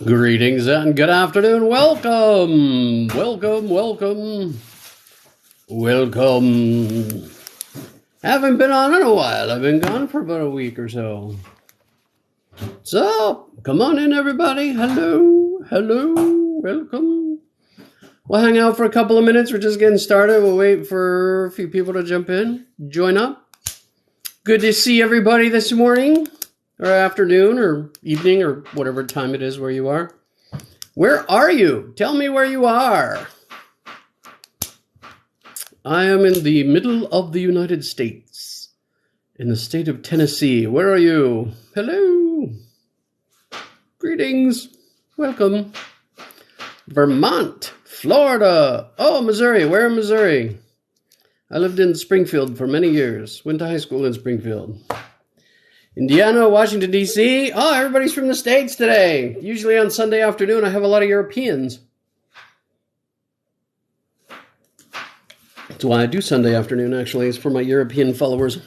Greetings and good afternoon. Welcome. Welcome, welcome, welcome. Haven't been on in a while. I've been gone for about a week or so. So, come on in, everybody. Hello, hello, welcome. We'll hang out for a couple of minutes. We're just getting started. We'll wait for a few people to jump in, join up. Good to see everybody this morning, or afternoon, or evening, or whatever time it is where you are. Where are you? Tell me where you are. I am in the middle of the United States, in the state of Tennessee. Where are you? Hello. Greetings. Welcome. Vermont, Florida. Oh, Missouri. Where in Missouri? I lived in Springfield for many years. Went to high school in Springfield. Indiana, Washington, D.C. Oh, everybody's from the States today. Usually on Sunday afternoon, I have a lot of Europeans. That's why I do Sunday afternoon, actually. It's for my European followers.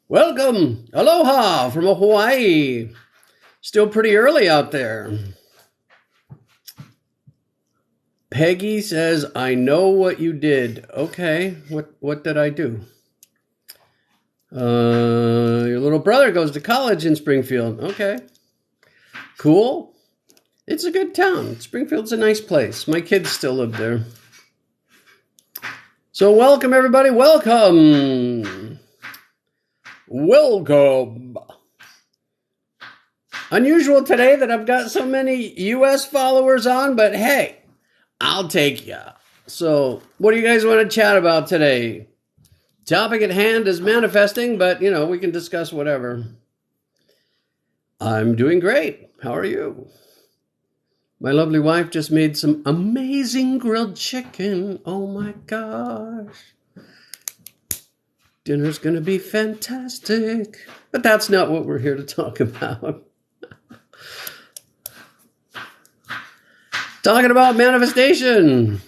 Welcome. Aloha from Hawaii. Still pretty early out there. Peggy says, I know what you did. Okay, what did I do? Your little brother goes to college in Springfield. Okay, cool. It's a good town. Springfield's a nice place. My kids still live there. So welcome, everybody. Welcome. Welcome. Unusual today that I've got so many U.S. followers on, but hey, I'll take ya. So, what do you guys want to chat about today? Topic at hand is manifesting, but, we can discuss whatever. I'm doing great. How are you? My lovely wife just made some amazing grilled chicken. Oh my gosh. Dinner's going to be fantastic. But that's not what we're here to talk about. Talking about manifestation,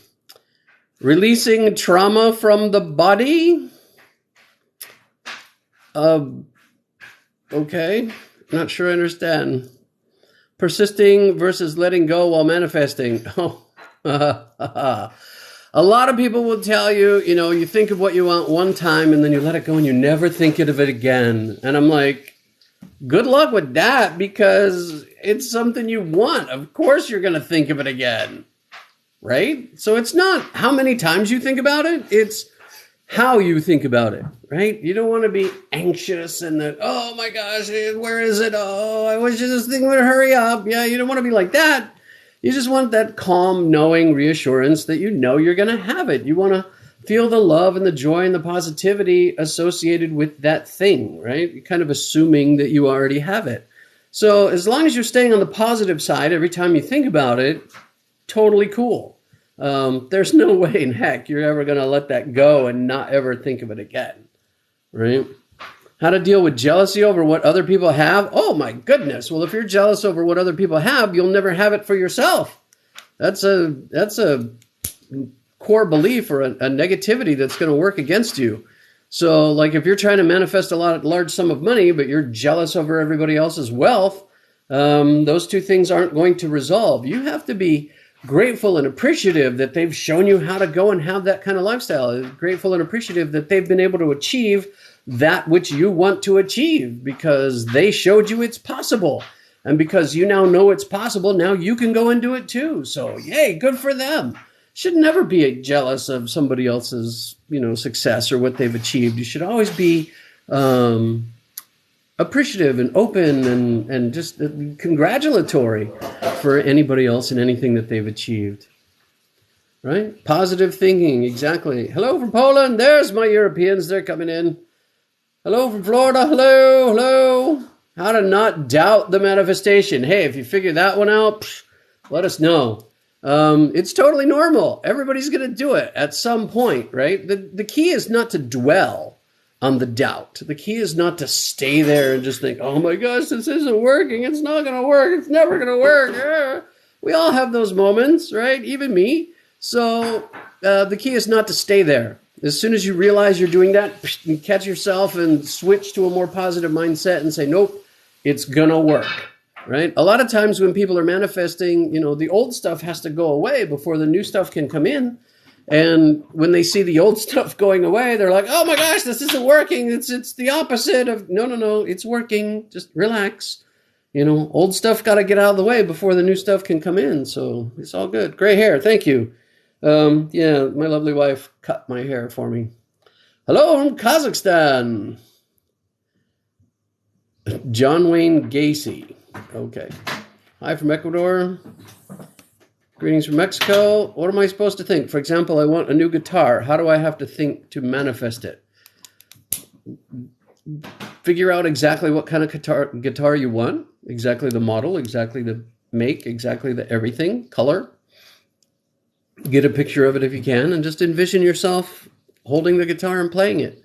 releasing trauma from the body. Okay, not sure I understand. Persisting versus letting go while manifesting. Oh, a lot of people will tell you, you think of what you want one time and then you let it go and you never think of it again. And I'm like, good luck with that, because it's something you want. Of course you're going to think of it again, right? So it's not how many times you think about it. It's how you think about it, right? You don't want to be anxious and that, oh my gosh, where is it? Oh, I wish this thing would hurry up. Yeah, you don't want to be like that. You just want that calm, knowing reassurance that you know you're going to have it. You want to feel the love and the joy and the positivity associated with that thing, right? You're kind of assuming that you already have it. So as long as you're staying on the positive side every time you think about it, totally cool. There's no way in heck you're ever going to let that go and not ever think of it again, right? How to deal with jealousy over what other people have? Oh my goodness. Well, if you're jealous over what other people have, you'll never have it for yourself. That's a core belief or a negativity that's going to work against you. So like if you're trying to manifest a large sum of money, but you're jealous over everybody else's wealth, those two things aren't going to resolve. You have to be grateful and appreciative that they've shown you how to go and have that kind of lifestyle. Grateful and appreciative that they've been able to achieve that which you want to achieve, because they showed you it's possible. And because you now know it's possible, now you can go and do it too. So yay, good for them. Should never be jealous of somebody else's, success or what they've achieved. You should always be appreciative and open and just congratulatory for anybody else and anything that they've achieved. Right? Positive thinking, exactly. Hello from Poland. There's my Europeans. They're coming in. Hello from Florida. Hello, hello. How to not doubt the manifestation. Hey, if you figure that one out, let us know. It's totally normal. Everybody's going to do it at some point, right? The key is not to dwell on the doubt. The key is not to stay there and just think, oh my gosh, this isn't working. It's not going to work. It's never going to work. We all have those moments, right? Even me. So the key is not to stay there. As soon as you realize you're doing that, you catch yourself and switch to a more positive mindset and say, nope, it's going to work. right? A lot of times when people are manifesting, the old stuff has to go away before the new stuff can come in. And when they see the old stuff going away, they're like, oh my gosh, this isn't working. It's the opposite of, no, it's working. Just relax. Old stuff got to get out of the way before the new stuff can come in. So it's all good. Gray hair. Thank you. Yeah, my lovely wife cut my hair for me. Hello from Kazakhstan. John Wayne Gacy. Okay. Hi from Ecuador. Greetings from Mexico. What am I supposed to think? For example, I want a new guitar. How do I have to think to manifest it? Figure out exactly what kind of guitar you want. Exactly the model, exactly the make, exactly the everything, color. Get a picture of it if you can, and just envision yourself holding the guitar and playing it.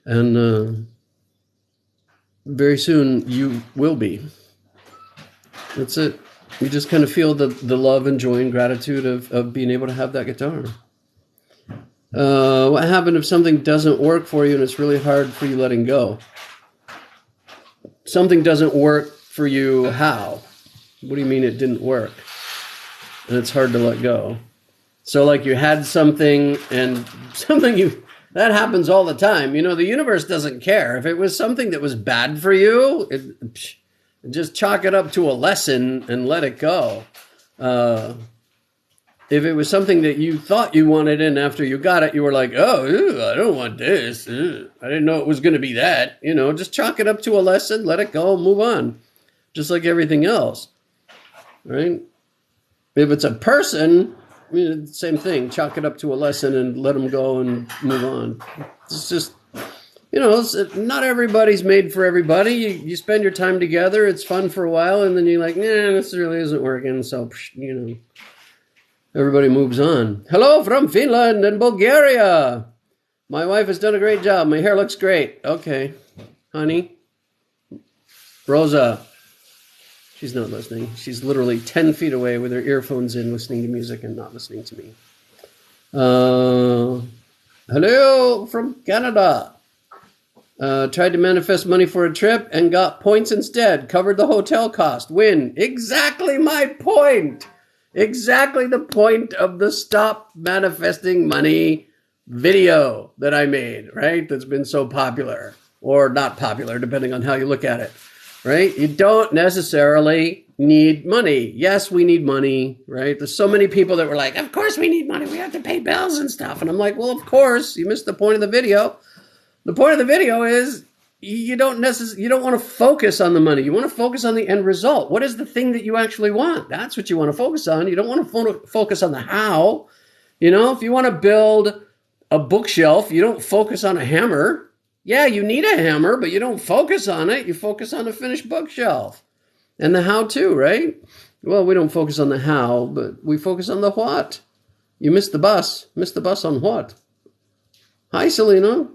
And very soon you will be. That's it. You just kind of feel the love and joy and gratitude of being able to have that guitar. What happened if something doesn't work for you and it's really hard for you letting go? Something doesn't work for you, how? What do you mean it didn't work? And it's hard to let go. So like you had something and that happens all the time. The universe doesn't care. If it was something that was bad for you, just chalk it up to a lesson and let it go. If it was something that you thought you wanted and after you got it, you were like, oh, ew, I don't want this. Ew, I didn't know it was going to be that. Just chalk it up to a lesson, let it go, move on. Just like everything else, right? If it's a person, same thing. Chalk it up to a lesson and let them go and move on. It's just, not everybody's made for everybody. You spend your time together. It's fun for a while. And then you're like, nah, this really isn't working. So, everybody moves on. Hello from Finland and Bulgaria. My wife has done a great job. My hair looks great. Okay, honey. Rosa. She's not listening. She's literally 10 feet away with her earphones in, listening to music and not listening to me. Hello from Canada. Tried to manifest money for a trip and got points instead. Covered the hotel cost. Win. Exactly my point. Exactly the point of the Stop Manifesting Money video that I made, right? That's been so popular. Or not popular, depending on how you look at it. Right? You don't necessarily need money. Yes, we need money, right? There's so many people that were like, of course we need money. We have to pay bills and stuff. And I'm like, well, of course. You missed the point of the video. The point of the video is you don't want to focus on the money. You want to focus on the end result. What is the thing that you actually want? That's what you want to focus on. You don't want to focus on the how. If you want to build a bookshelf, you don't focus on a hammer. Yeah, you need a hammer, but you don't focus on it. You focus on a finished bookshelf. And the how too, right? Well, we don't focus on the how, but we focus on the what. You missed the bus. Missed the bus on what? Hi, Selena.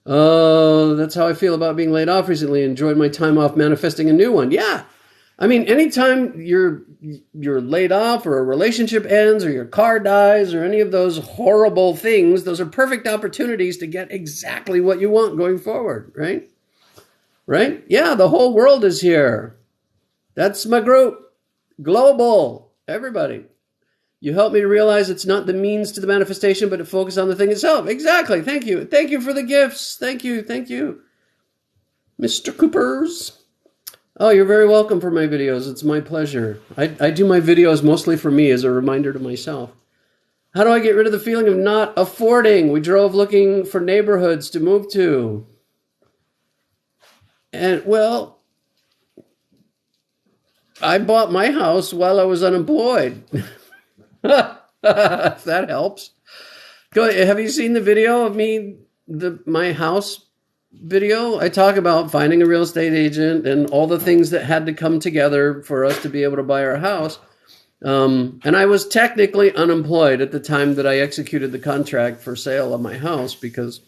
That's how I feel about being laid off recently. Enjoyed my time off manifesting a new one. Yeah. I mean, anytime you're laid off or a relationship ends or your car dies or any of those horrible things, those are perfect opportunities to get exactly what you want going forward, right? Right? Yeah, the whole world is here. That's my group. Global. Everybody. You help me to realize it's not the means to the manifestation, but to focus on the thing itself. Exactly. Thank you. Thank you for the gifts. Thank you. Thank you. Mr. Coopers. Oh, you're very welcome for my videos. It's my pleasure. I do my videos mostly for me as a reminder to myself. How do I get rid of the feeling of not affording? We drove looking for neighborhoods to move to. And, well, I bought my house while I was unemployed. If that helps. Go, have you seen the video of me, my house video? I talk about finding a real estate agent and all the things that had to come together for us to be able to buy our house. And I was technically unemployed at the time that I executed the contract for sale of my house because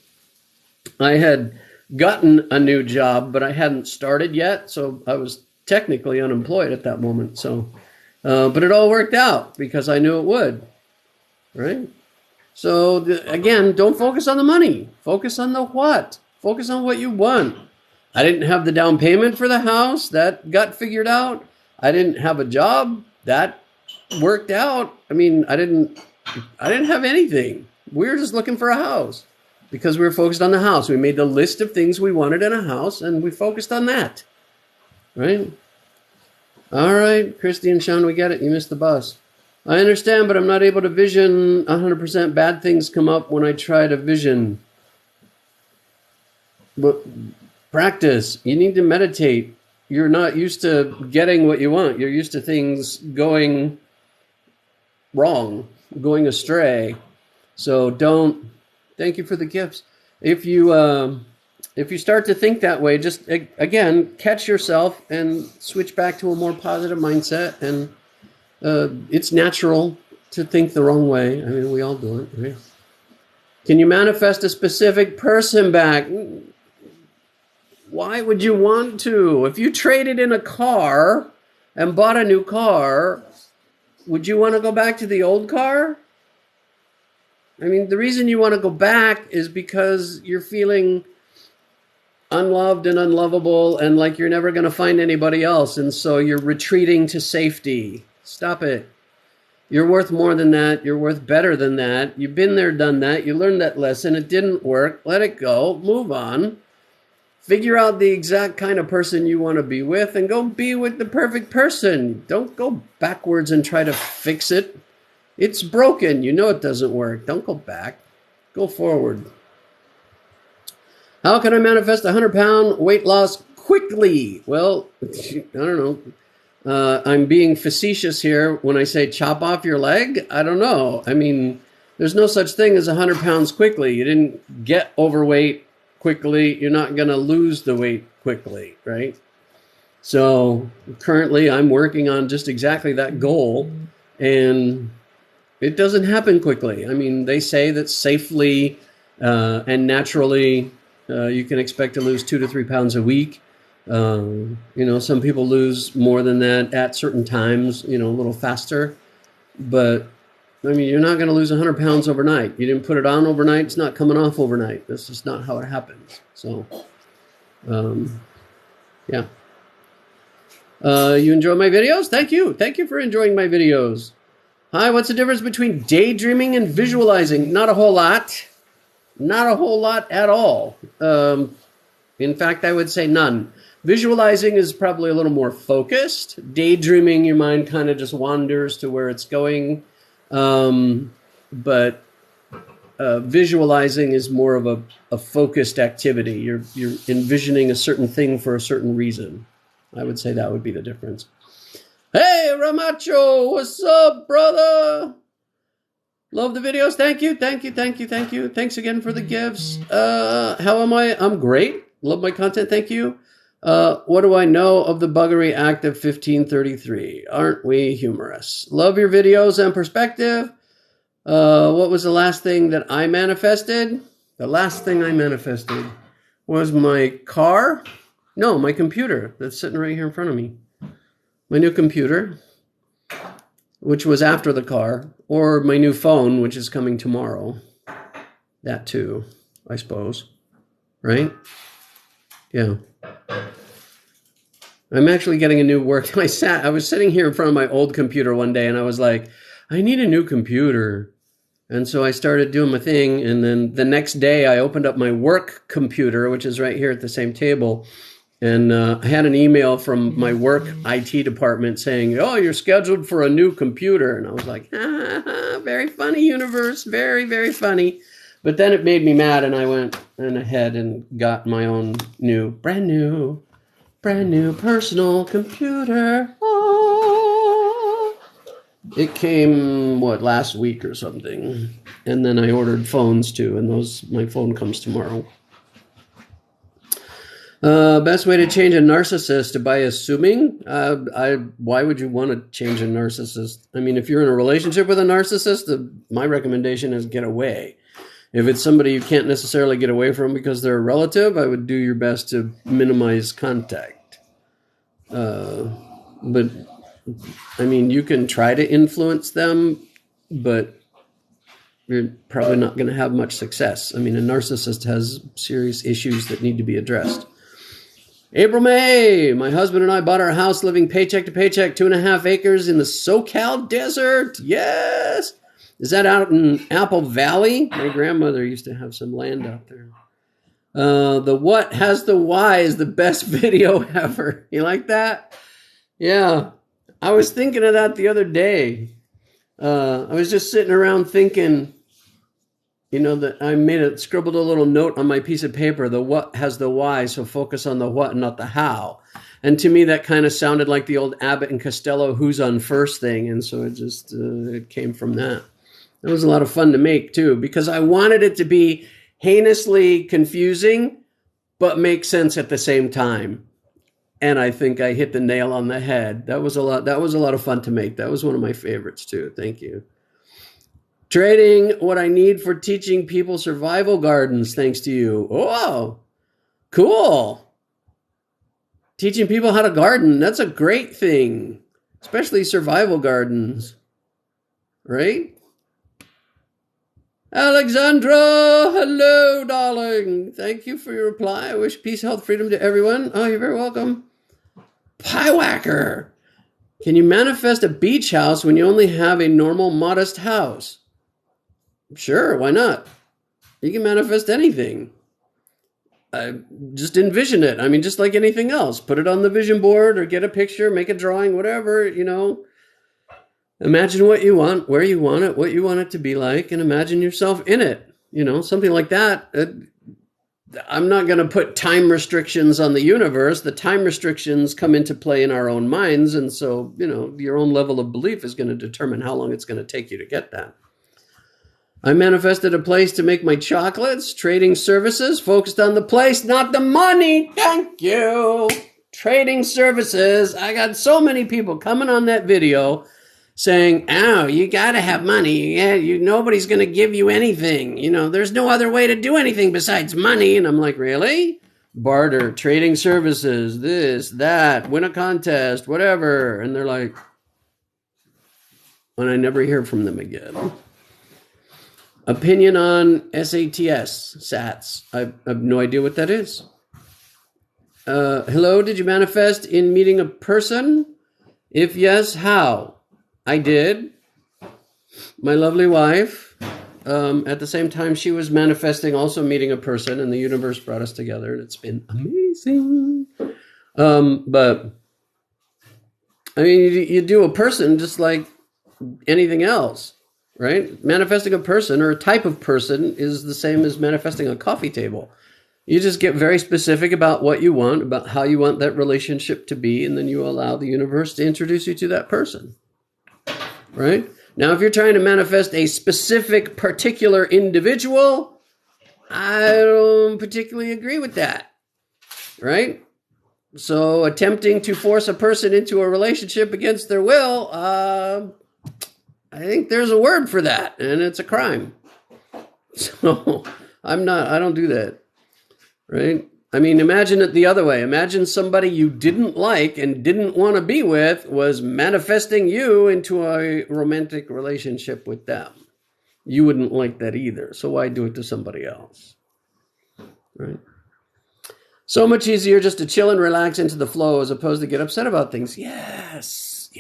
I had gotten a new job, but I hadn't started yet. So I was technically unemployed at that moment. So, but it all worked out because I knew it would, right? So again, don't focus on the money. Focus on the what. Focus on what you want. I didn't have the down payment for the house. That got figured out. I didn't have a job. That worked out. I mean, I didn't have anything. We were just looking for a house because we were focused on the house. We made the list of things we wanted in a house and we focused on that. Right? All right, Christy and Sean, we get it. You missed the bus. I understand, but I'm not able to vision 100%. Bad things come up when I try to vision. But practice. You need to meditate. You're not used to getting what you want. You're used to things going wrong, going astray. So don't. Thank you for the gifts. If you start to think that way, just again catch yourself and switch back to a more positive mindset. And it's natural to think the wrong way. I mean, we all do it, right? Can you manifest a specific person back? Why would you want to? If you traded in a car and bought a new car, would you want to go back to the old car? I mean, the reason you want to go back is because you're feeling unloved and unlovable and like you're never going to find anybody else. And so you're retreating to safety. Stop it. You're worth more than that. You're worth better than that. You've been there, done that. You learned that lesson. It didn't work. Let it go. Move on. Figure out the exact kind of person you want to be with and go be with the perfect person. Don't go backwards and try to fix it. It's broken. You know it doesn't work. Don't go back. Go forward. How can I manifest a 100-pound weight loss quickly? Well, I don't know. I'm being facetious here when I say chop off your leg. I don't know. I mean, there's no such thing as 100 pounds quickly. You didn't get overweight quickly. You're not going to lose the weight quickly, right? So currently I'm working on just exactly that goal, and it doesn't happen quickly. I mean, they say that safely and naturally you can expect to lose 2 to 3 pounds a week. You know, some people lose more than that at certain times, you know, a little faster. But, I mean, you're not going to lose 100 pounds overnight. You didn't put it on overnight. It's not coming off overnight. That's just not how it happens. So, yeah. You enjoy my videos? Thank you. Thank you for enjoying my videos. Hi, what's the difference between daydreaming and visualizing? Not a whole lot. Not a whole lot at all. In fact, I would say none. Visualizing is probably a little more focused. Daydreaming, your mind kind of just wanders to where it's going. But visualizing is more of a focused activity. You're envisioning a certain thing for a certain reason. I would say that would be the difference. Hey, Ramacho, what's up, brother? Love the videos. Thank you, thank you, thank you, thank you. Thanks again for the gifts. How am I? I'm great. Love my content. Thank you. What do I know of the Buggery Act of 1533? Aren't we humorous? Love your videos and perspective. What was the last thing that I manifested? The last thing I manifested was my car. No, my computer that's sitting right here in front of me. My new computer, which was after the car, or my new phone, which is coming tomorrow. That too, I suppose. Right? Yeah. I'm actually getting a new work. I was sitting here in front of my old computer one day and I was like, I need a new computer. And so I started doing my thing. And then the next day I opened up my work computer, which is right here at the same table. And I had an email from my work IT department saying, oh, you're scheduled for a new computer. And I was like, very funny, universe. Very, very funny. But then it made me mad, and I went ahead and got my own brand new personal computer. Oh. It came, last week or something. And then I ordered phones too, and my phone comes tomorrow. Best way to change a narcissist by assuming? Why would you want to change a narcissist? I mean, if you're in a relationship with a narcissist, my recommendation is get away. If it's somebody you can't necessarily get away from because they're a relative, I would do your best to minimize contact. But, I mean, you can try to influence them, but you're probably not going to have much success. I mean, a narcissist has serious issues that need to be addressed. April, May. My husband and I bought our house living paycheck to paycheck, 2.5 acres in the SoCal desert. Yes. Is that out in Apple Valley? My grandmother used to have some land out there. The what has the why is the best video ever. You like that? Yeah. I was thinking of that the other day. I was just sitting around thinking, that I scribbled a little note on my piece of paper, the what has the why, so focus on the what and not the how. And to me, that kind of sounded like the old Abbott and Costello who's on first thing. And so it came from that. It was a lot of fun to make too, because I wanted it to be heinously confusing, but make sense at the same time. And I think I hit the nail on the head. That was a lot of fun to make. That was one of my favorites too. Thank you. Trading what I need for teaching people survival gardens, thanks to you. Oh, cool. Teaching people how to garden, that's a great thing. Especially survival gardens. Right? Alexandra, hello, darling. Thank you for your reply. I wish peace, health, freedom to everyone. Oh, you're very welcome. Pie whacker. Can you manifest a beach house when you only have a normal, modest house? Sure, why not? You can manifest anything. Just envision it. I mean, just like anything else. Put it on the vision board or get a picture, make a drawing, whatever, Imagine what you want, where you want it, what you want it to be like, and imagine yourself in it. Something like that. I'm not going to put time restrictions on the universe. The time restrictions come into play in our own minds. And so, your own level of belief is going to determine how long it's going to take you to get that. I manifested a place to make my chocolates, trading services, focused on the place, not the money. Thank you. Trading services. I got so many people coming on that video saying, oh, you got to have money. Yeah, nobody's going to give you anything. There's no other way to do anything besides money. And I'm like, really? Barter, trading services, this, that, win a contest, whatever. And they're like, and I never hear from them again. Opinion on SATs. I have no idea what that is. Hello, did you manifest in meeting a person? If yes, how? I did. My lovely wife. At the same time, she was manifesting also meeting a person, and the universe brought us together, and it's been amazing. But, I mean, you do a person just like anything else, right? Manifesting a person or a type of person is the same as manifesting a coffee table. You just get very specific about what you want, about how you want that relationship to be, and then you allow the universe to introduce you to that person. Right? Now, if you're trying to manifest a specific, particular individual, I don't particularly agree with that. Right? So attempting to force a person into a relationship against their will, I think there's a word for that, and it's a crime. So I don't do that. Right? I mean, imagine it the other way. Imagine somebody you didn't like and didn't want to be with was manifesting you into a romantic relationship with them. You wouldn't like that either. So why do it to somebody else? Right? So much easier just to chill and relax into the flow as opposed to get upset about things. Yes.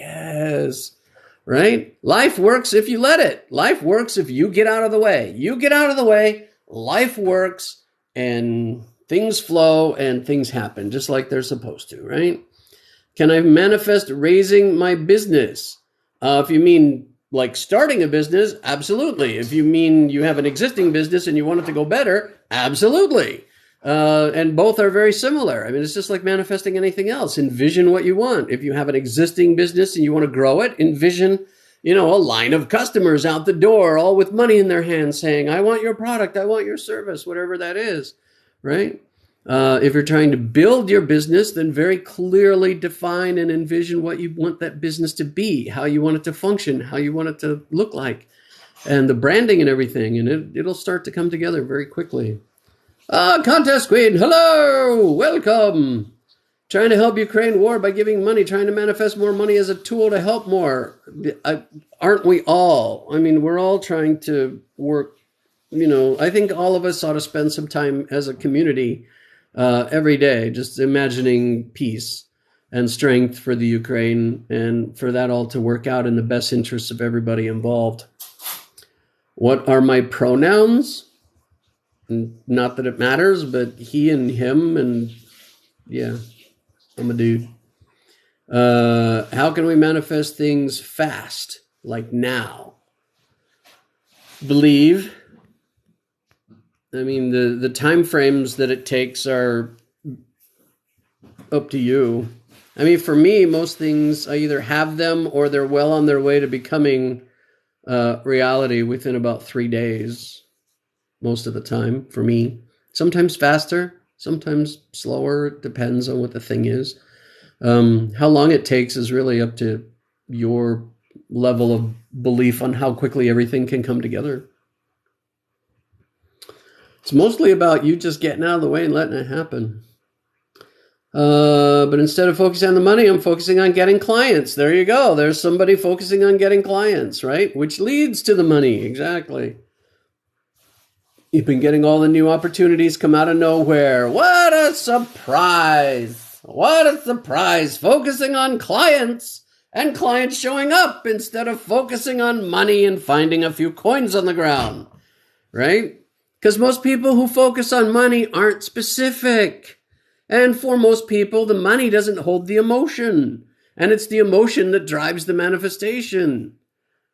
Right? Life works if you let it. Life works if you get out of the way. You get out of the way, life works, and things flow and things happen just like they're supposed to, right? Can I manifest raising my business? If you mean like starting a business, absolutely. If you mean you have an existing business and you want it to go better, absolutely. And both are very similar. I mean, it's just like manifesting anything else. Envision what you want. If you have an existing business and you want to grow it, envision, a line of customers out the door, all with money in their hands saying, I want your product, I want your service, whatever that is. Right? If you're trying to build your business, then very clearly define and envision what you want that business to be, how you want it to function, how you want it to look like, and the branding and everything. And it'll start to come together very quickly. Contest Queen, hello, welcome. Trying to help Ukraine war by giving money, trying to manifest more money as a tool to help more. Aren't we all? I mean, we're all trying to work. I think all of us ought to spend some time as a community every day, just imagining peace and strength for the Ukraine and for that all to work out in the best interests of everybody involved. What are my pronouns? Not that it matters, but he and him, and yeah, I'm a dude. How can we manifest things fast, like now? Believe. I mean, the time frames that it takes are up to you. I mean, for me, most things, I either have them or they're well on their way to becoming reality within about 3 days, most of the time, for me. Sometimes faster, sometimes slower. It depends on what the thing is. How long it takes is really up to your level of belief on how quickly everything can come together. It's mostly about you just getting out of the way and letting it happen. But instead of focusing on the money, I'm focusing on getting clients. There you go. There's somebody focusing on getting clients, right? Which leads to the money. Exactly. You've been getting all the new opportunities come out of nowhere. What a surprise. What a surprise. Focusing on clients and clients showing up instead of focusing on money and finding a few coins on the ground, right? Because most people who focus on money aren't specific. And for most people, the money doesn't hold the emotion. And it's the emotion that drives the manifestation,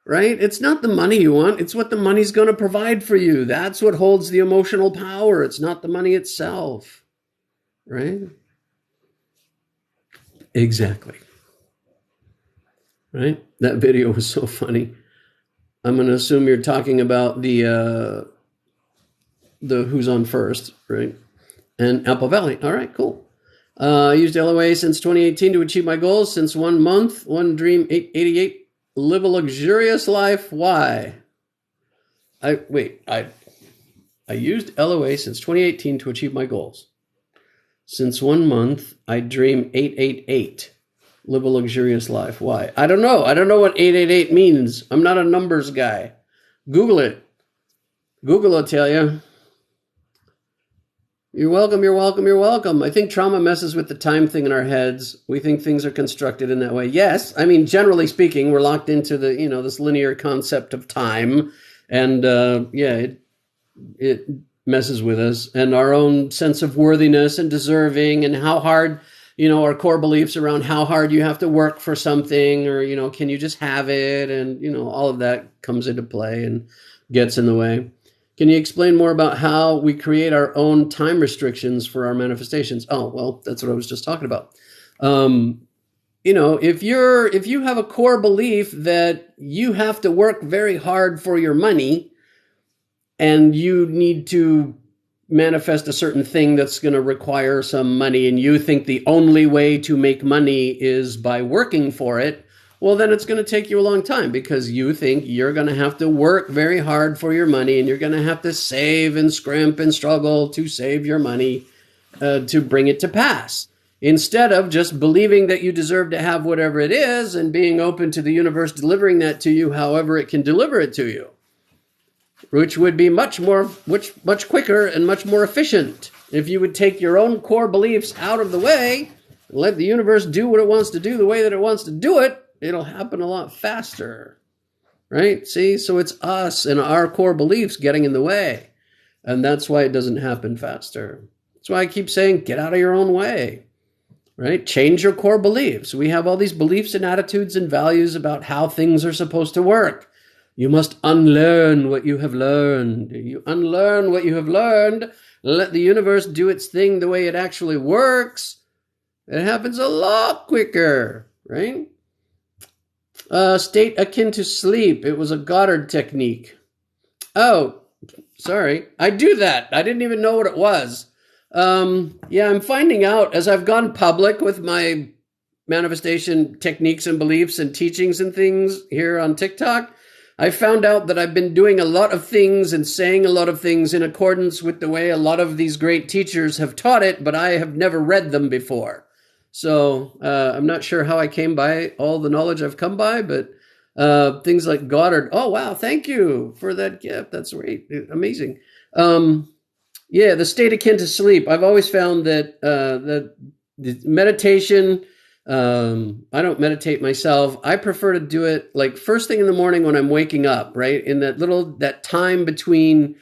right? It's not the money you want. It's what the money's going to provide for you. That's what holds the emotional power. It's not the money itself, right? Exactly. Right? That video was so funny. I'm going to assume you're talking about the Who's On First, right? And Apple Valley. All right, cool. I used LOA since 2018 to achieve my goals. Since 1 month, one dream, 888. Live a luxurious life. Why? I used LOA since 2018 to achieve my goals. Since 1 month, I dream 888. Live a luxurious life. Why? I don't know. I don't know what 888 means. I'm not a numbers guy. Google it. Google will tell you. You're welcome, you're welcome, you're welcome. I think trauma messes with the time thing in our heads. We think things are constructed in that way. Yes, I mean, generally speaking, we're locked into the, this linear concept of time. And it messes with us. And our own sense of worthiness and deserving and how hard, our core beliefs around how hard you have to work for something or, can you just have it? And, all of that comes into play and gets in the way. Can you explain more about how we create our own time restrictions for our manifestations? Oh, well, that's what I was just talking about. If you have a core belief that you have to work very hard for your money and you need to manifest a certain thing that's going to require some money and you think the only way to make money is by working for it, well, then it's going to take you a long time because you think you're going to have to work very hard for your money and you're going to have to save and scrimp and struggle to save your money to bring it to pass. Instead of just believing that you deserve to have whatever it is and being open to the universe delivering that to you however it can deliver it to you, which would be much quicker and much more efficient if you would take your own core beliefs out of the way and let the universe do what it wants to do the way that it wants to do it. It'll happen a lot faster, right? See, so it's us and our core beliefs getting in the way. And that's why it doesn't happen faster. That's why I keep saying, get out of your own way, right? Change your core beliefs. We have all these beliefs and attitudes and values about how things are supposed to work. You must unlearn what you have learned. You unlearn what you have learned. Let the universe do its thing the way it actually works. It happens a lot quicker, right? State akin to sleep. It was a Goddard technique. Oh, sorry. I do that. I didn't even know what it was. I'm finding out as I've gone public with my manifestation techniques and beliefs and teachings and things here on TikTok. I found out that I've been doing a lot of things and saying a lot of things in accordance with the way a lot of these great teachers have taught it, but I have never read them before. So I'm not sure how I came by all the knowledge I've come by, but things like Goddard. Oh, wow. Thank you for that gift. That's great. Amazing. Yeah, the state akin to sleep. I've always found that the meditation. I don't meditate myself. I prefer to do it like first thing in the morning when I'm waking up, right? In that time between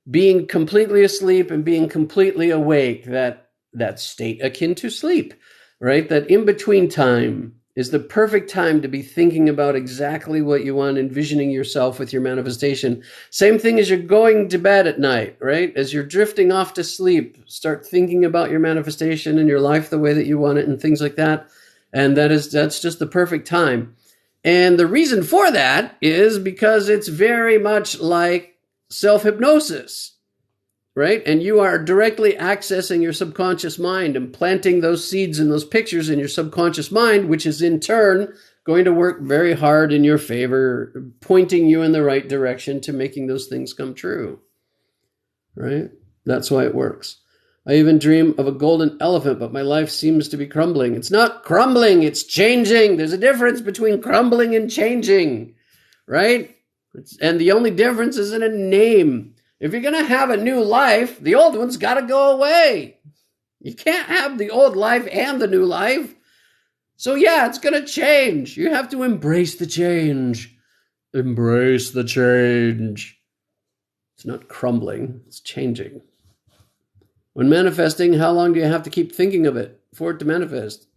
being completely asleep and being completely awake, that state akin to sleep, right? That in between time is the perfect time to be thinking about exactly what you want, envisioning yourself with your manifestation. Same thing as you're going to bed at night, right? As you're drifting off to sleep, start thinking about your manifestation and your life the way that you want it and things like that. And that's just the perfect time. And the reason for that is because it's very much like self-hypnosis, right? And you are directly accessing your subconscious mind and planting those seeds and those pictures in your subconscious mind, which is in turn going to work very hard in your favor, pointing you in the right direction to making those things come true, right? That's why it works. I even dream of a golden elephant, but my life seems to be crumbling. It's not crumbling, it's changing. There's a difference between crumbling and changing, right? And the only difference is in a name. If you're going to have a new life, the old one's got to go away. You can't have the old life and the new life. So yeah, it's going to change. You have to embrace the change. Embrace the change. It's not crumbling, it's changing. When manifesting, how long do you have to keep thinking of it for it to manifest?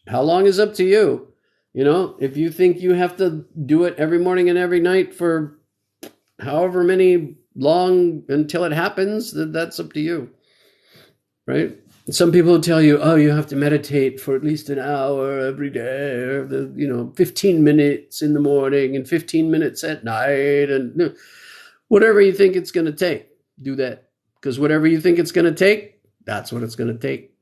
How long is up to you? You know, if you think you have to do it every morning and every night for however many long until it happens, that's up to you, right? Some people tell you, oh, you have to meditate for at least an hour every day, or 15 minutes in the morning and 15 minutes at night, and whatever you think it's going to take, do that. Because whatever you think it's going to take, that's what it's going to take.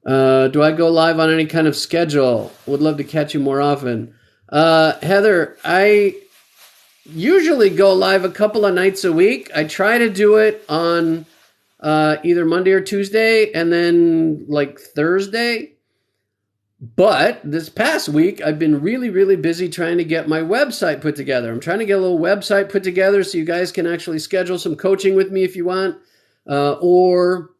Do I go live on any kind of schedule? Would love to catch you more often. Heather, I usually go live a couple of nights a week. I try to do it on either Monday or Tuesday and then like Thursday. But this past week, I've been really, really busy trying to get my website put together. I'm trying to get a little website put together so you guys can actually schedule some coaching with me if you want. Or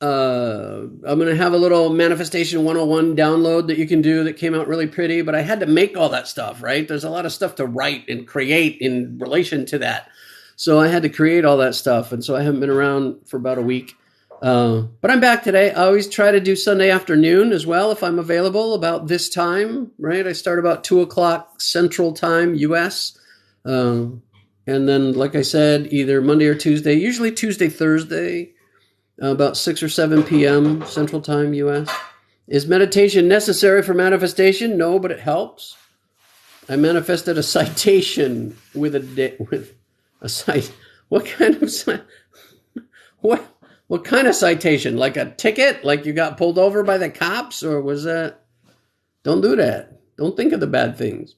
I'm going to have a little Manifestation 101 download that you can do that came out really pretty. But I had to make all that stuff, right? There's a lot of stuff to write and create in relation to that. So I had to create all that stuff. And so I haven't been around for about a week. But I'm back today. I always try to do Sunday afternoon as well if I'm available about this time, right? I start about 2 o'clock Central Time, US. And then, like I said, either Monday or Tuesday, usually Tuesday, Thursday, about 6 or 7 p.m. Central Time, US. Is meditation necessary for manifestation? No, but it helps. I manifested a citation with a site. What kind of What kind of citation? Like a ticket? Like you got pulled over by the cops? Or was that? Don't do that. Don't think of the bad things.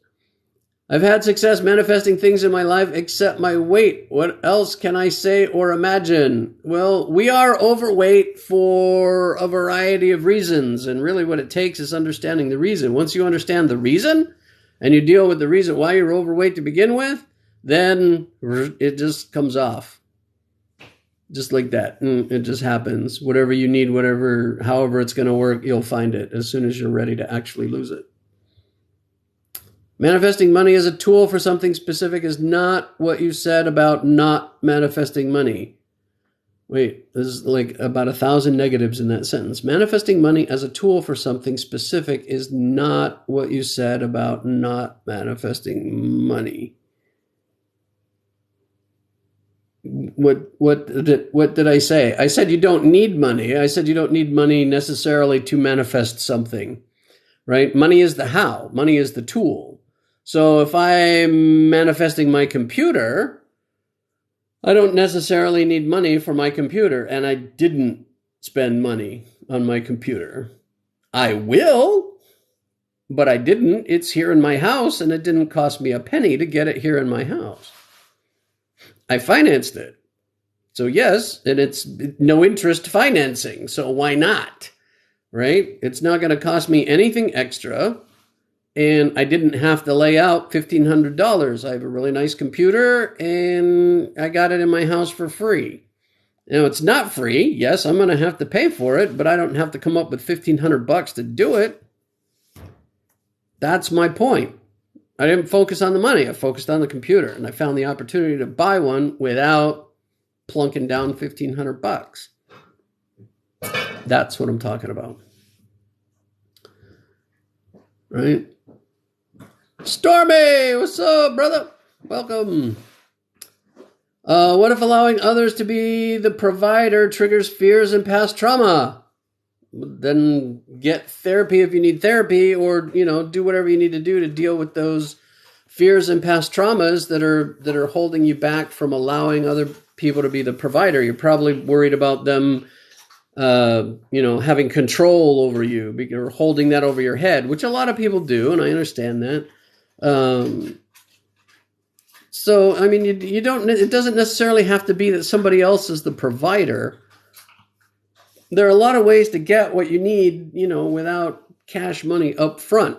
I've had success manifesting things in my life except my weight. What else can I say or imagine? Well, we are overweight for a variety of reasons. And really what it takes is understanding the reason. Once you understand the reason and you deal with the reason why you're overweight to begin with, then it just comes off. Just like that. It just happens. Whatever you need, however it's going to work, you'll find it as soon as you're ready to actually lose it. Manifesting money as a tool for something specific is not what you said about not manifesting money. Wait, there's like about 1,000 negatives in that sentence. Manifesting money as a tool for something specific is not what you said about not manifesting money. What did I say? I said you don't need money. I said you don't need money necessarily to manifest something, right? Money is the how. Money is the tool. So if I'm manifesting my computer, I don't necessarily need money for my computer, and I didn't spend money on my computer. I will, but I didn't. It's here in my house, and it didn't cost me a penny to get it here in my house. I financed it. So yes, and it's no interest financing. So why not? Right? It's not going to cost me anything extra. and I didn't have to lay out $1,500. I have a really nice computer, and I got it in my house for free. Now, it's not free. Yes, I'm going to have to pay for it, but I don't have to come up with $1,500 to do it. That's my point. I didn't focus on the money. I focused on the computer, and I found the opportunity to buy one without plunking down $1,500. That's what I'm talking about. Right? Stormy, what's up, brother? Welcome. What if allowing others to be the provider triggers fears and past trauma? Then get therapy if you need therapy, or do whatever you need to do to deal with those fears and past traumas that are holding you back from allowing other people to be the provider. You're probably worried about them having control over you, or holding that over your head, which a lot of people do, and I understand that. So, I mean, it doesn't necessarily have to be that somebody else is the provider. There are a lot of ways to get what you need, without cash money up front,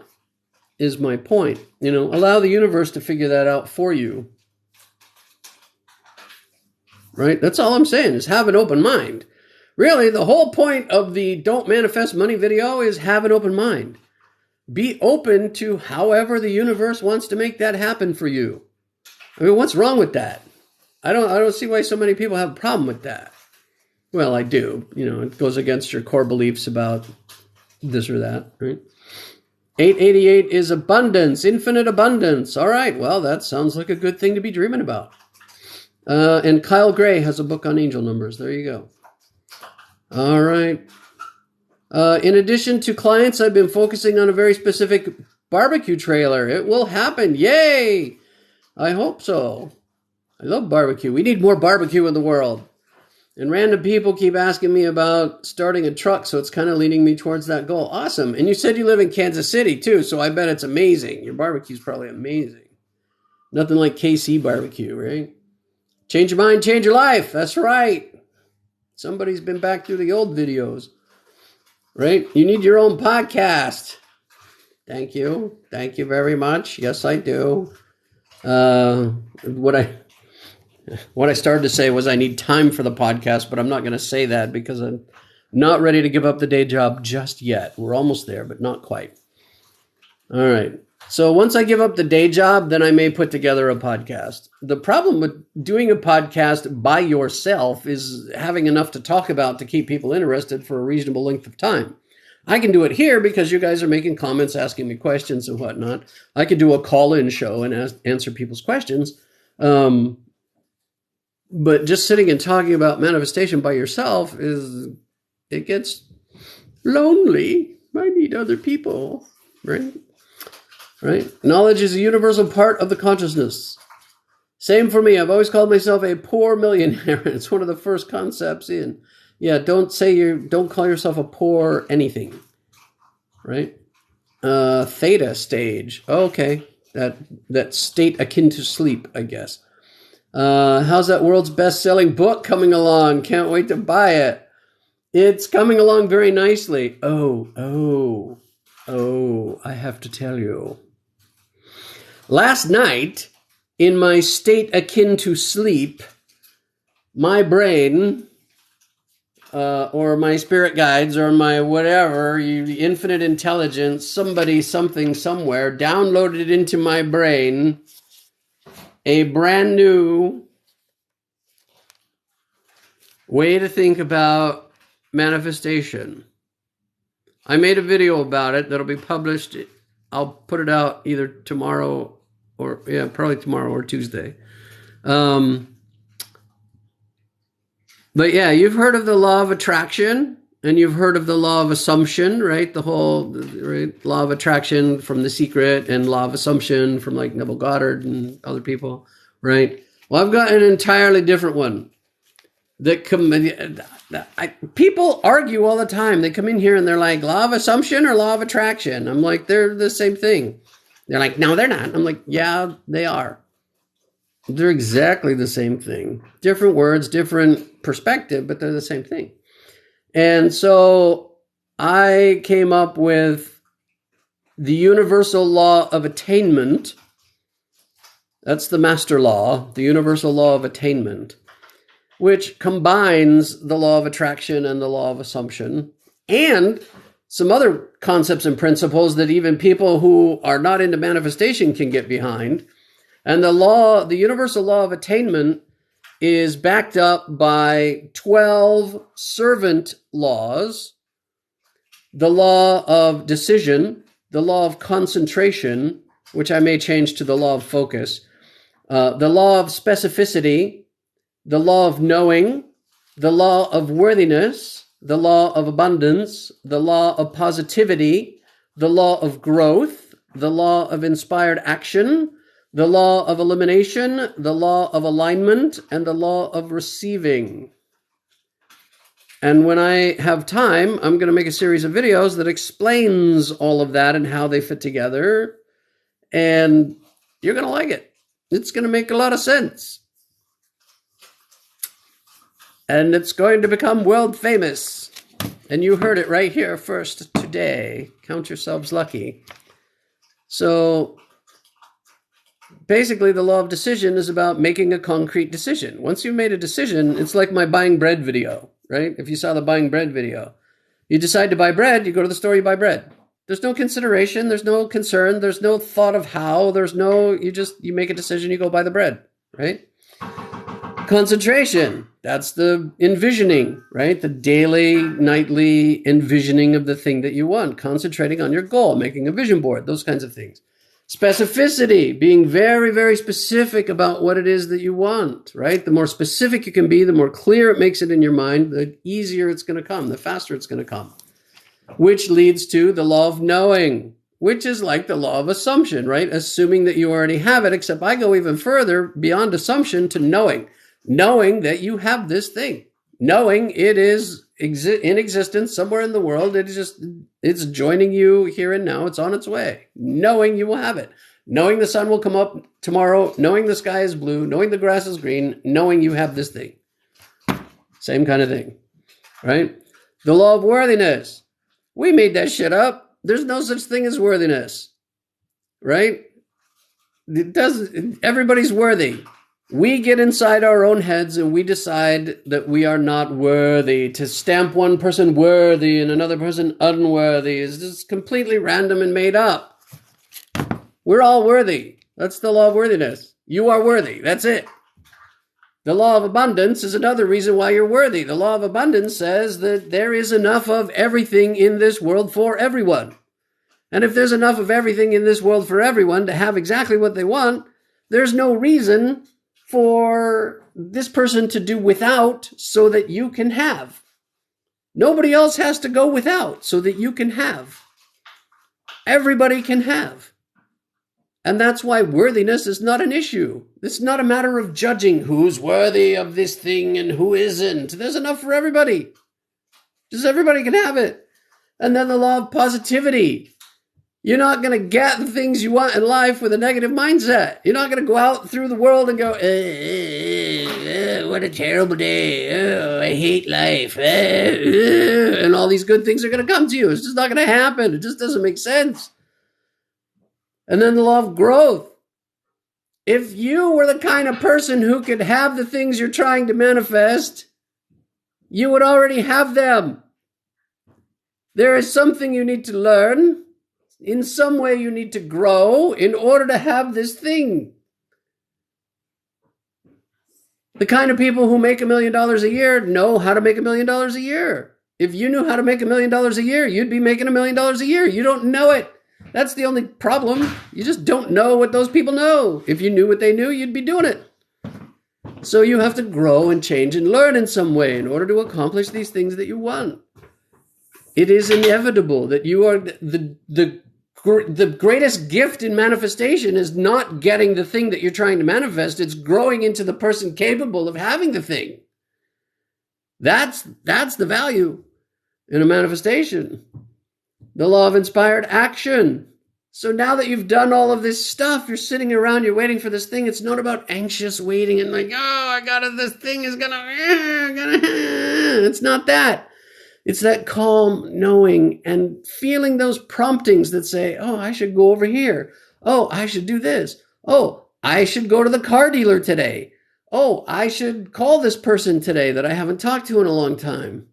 is my point. Allow the universe to figure that out for you. Right? That's all I'm saying, is have an open mind. Really, the whole point of the Don't Manifest Money video is have an open mind. Be open to however the universe wants to make that happen for you. I mean, what's wrong with that? I don't see why so many people have a problem with that. Well, I do. It goes against your core beliefs about this or that, right? 888 is abundance, infinite abundance. All right, well, that sounds like a good thing to be dreaming about. And Kyle Gray has a book on angel numbers. There you go. All right. In addition to clients, I've been focusing on a very specific barbecue trailer. It will happen. Yay! I hope so. I love barbecue. We need more barbecue in the world. And random people keep asking me about starting a truck, so it's kind of leading me towards that goal. Awesome. And you said you live in Kansas City, too, so I bet it's amazing. Your barbecue's probably amazing. Nothing like KC barbecue, right? Change your mind, change your life. That's right. Somebody's been back through the old videos, right? You need your own podcast. Thank you. Thank you very much. Yes, I do. What I started to say was I need time for the podcast, but I'm not going to say that because I'm not ready to give up the day job just yet. We're almost there, but not quite. All right. So once I give up the day job, then I may put together a podcast. The problem with doing a podcast by yourself is having enough to talk about to keep people interested for a reasonable length of time. I can do it here because you guys are making comments, asking me questions and whatnot. I could do a call-in show and answer people's questions. But just sitting and talking about manifestation by yourself it gets lonely. I need other people, right? Right? Knowledge is a universal part of the consciousness. Same for me. I've always called myself a poor millionaire. It's one of the first concepts in. Yeah, don't call yourself a poor anything. Right? Theta stage. Okay. That state akin to sleep, I guess. How's that world's best-selling book coming along? Can't wait to buy it. It's coming along very nicely. Oh, I have to tell you. Last night, in my state akin to sleep, my brain, or my spirit guides, or my whatever, infinite intelligence, somebody, something, somewhere, downloaded into my brain a brand new way to think about manifestation. I made a video about it that'll be published. I'll put it out either tomorrow probably tomorrow or Tuesday. But yeah, you've heard of the law of attraction and you've heard of the law of assumption, right? The whole law of attraction from The Secret and law of assumption from like Neville Goddard and other people, right? Well, I've got an entirely different one people argue all the time. They come in here and they're like, law of assumption or law of attraction? I'm like, they're the same thing. They're like, no, they're not. I'm like, yeah, they are. They're exactly the same thing. Different words, different perspective, but they're the same thing. And so I came up with the universal law of attainment. That's the master law, the universal law of attainment, which combines the law of attraction and the law of assumption and some other concepts and principles that even people who are not into manifestation can get behind. And the universal law of attainment is backed up by 12 servant laws: the law of decision, the law of concentration, which I may change to the law of focus, the law of specificity, the law of knowing, the law of worthiness, the law of abundance, the law of positivity, the law of growth, the law of inspired action, the law of elimination, the law of alignment, and the law of receiving. And when I have time, I'm going to make a series of videos that explains all of that and how they fit together. And you're going to like it. It's going to make a lot of sense. And it's going to become world famous. And you heard it right here first today. Count yourselves lucky. So basically, the law of decision is about making a concrete decision. Once you've made a decision, it's like my buying bread video, right? If you saw the buying bread video, you decide to buy bread, you go to the store, you buy bread. There's no consideration, there's no concern, there's no thought of how, you make a decision, you go buy the bread, right? Concentration, that's the envisioning, right? The daily, nightly envisioning of the thing that you want, concentrating on your goal, making a vision board, those kinds of things. Specificity, being very, very specific about what it is that you want, right? The more specific you can be, the more clear it makes it in your mind, the easier it's going to come, the faster it's going to come. Which leads to the law of knowing, which is like the law of assumption, right? Assuming that you already have it, except I go even further beyond assumption to knowing. Knowing that you have this thing. Knowing it is in existence somewhere in the world. It's joining you here and now. It's on its way. Knowing you will have it. Knowing the sun will come up tomorrow. Knowing the sky is blue. Knowing the grass is green. Knowing you have this thing. Same kind of thing, right? The law of worthiness. We made that shit up. There's no such thing as worthiness, right? Everybody's worthy. We get inside our own heads and we decide that we are not worthy. To stamp one person worthy and another person unworthy is just completely random and made up. We're all worthy. That's the law of worthiness. You are worthy. That's it. The law of abundance is another reason why you're worthy. The law of abundance says that there is enough of everything in this world for everyone. And if there's enough of everything in this world for everyone to have exactly what they want, there's no reason for this person to do without so that you can have. Nobody else has to go without so that you can have. Everybody can have. And that's why worthiness is not an issue. It's not a matter of judging who's worthy of this thing and who isn't. There's enough for everybody. Just everybody can have it. And then the law of positivity. You're not going to get the things you want in life with a negative mindset. You're not going to go out through the world and go, what a terrible day. Oh, I hate life. And all these good things are going to come to you. It's just not going to happen. It just doesn't make sense. And then the law of growth. If you were the kind of person who could have the things you're trying to manifest, you would already have them. There is something you need to learn. In some way you need to grow in order to have this thing. The kind of people who make $1 million a year know how to make $1 million a year. If you knew how to make $1 million a year, you'd be making $1 million a year. You don't know it. That's the only problem. You just don't know what those people know. If you knew what they knew, you'd be doing it. So you have to grow and change and learn in some way in order to accomplish these things that you want. It is inevitable that you are the greatest gift in manifestation is not getting the thing that you're trying to manifest. It's growing into the person capable of having the thing. That's the value in a manifestation. The law of inspired action. So now that you've done all of this stuff, you're sitting around, you're waiting for this thing. It's not about anxious waiting and like, oh, I got it. This thing is gonna. It's not that. It's that calm knowing and feeling those promptings that say, oh, I should go over here. Oh, I should do this. Oh, I should go to the car dealer today. Oh, I should call this person today that I haven't talked to in a long time.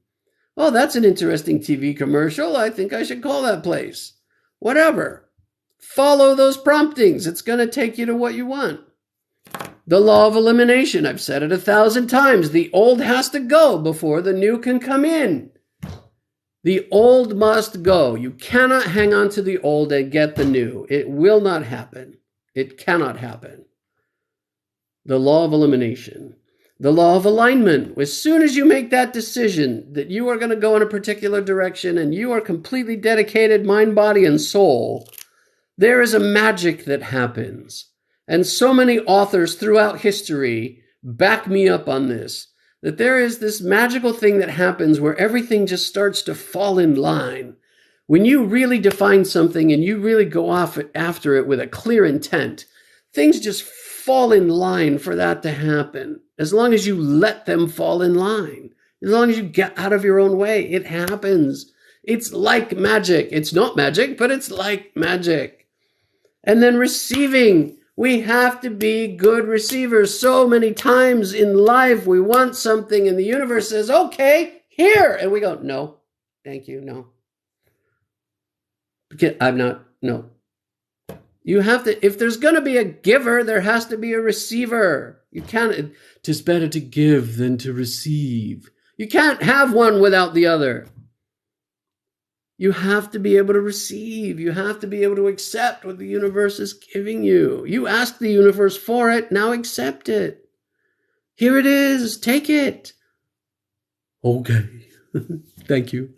Oh, that's an interesting TV commercial. I think I should call that place. Whatever. Follow those promptings. It's going to take you to what you want. The law of elimination. I've said it 1,000 times. The old has to go before the new can come in. The old must go. You cannot hang on to the old and get the new. It will not happen. It cannot happen. The law of elimination. The law of alignment. As soon as you make that decision that you are going to go in a particular direction and you are completely dedicated, mind, body, and soul, there is a magic that happens. And so many authors throughout history back me up on this, that there is this magical thing that happens where everything just starts to fall in line. When you really define something and you really go off after it with a clear intent, things just fall in line for that to happen. As long as you let them fall in line, as long as you get out of your own way, it happens. It's like magic. It's not magic, but it's like magic. And then receiving. We have to be good receivers. So many times in life, we want something and the universe says, okay, here. And we go, no, thank you, no. I'm not, no. You have to, if there's going to be a giver, there has to be a receiver. You can't, it's better to give than to receive. You can't have one without the other. You have to be able to receive. You have to be able to accept what the universe is giving you. You ask the universe for it, now accept it. Here it is, take it. Okay, thank you.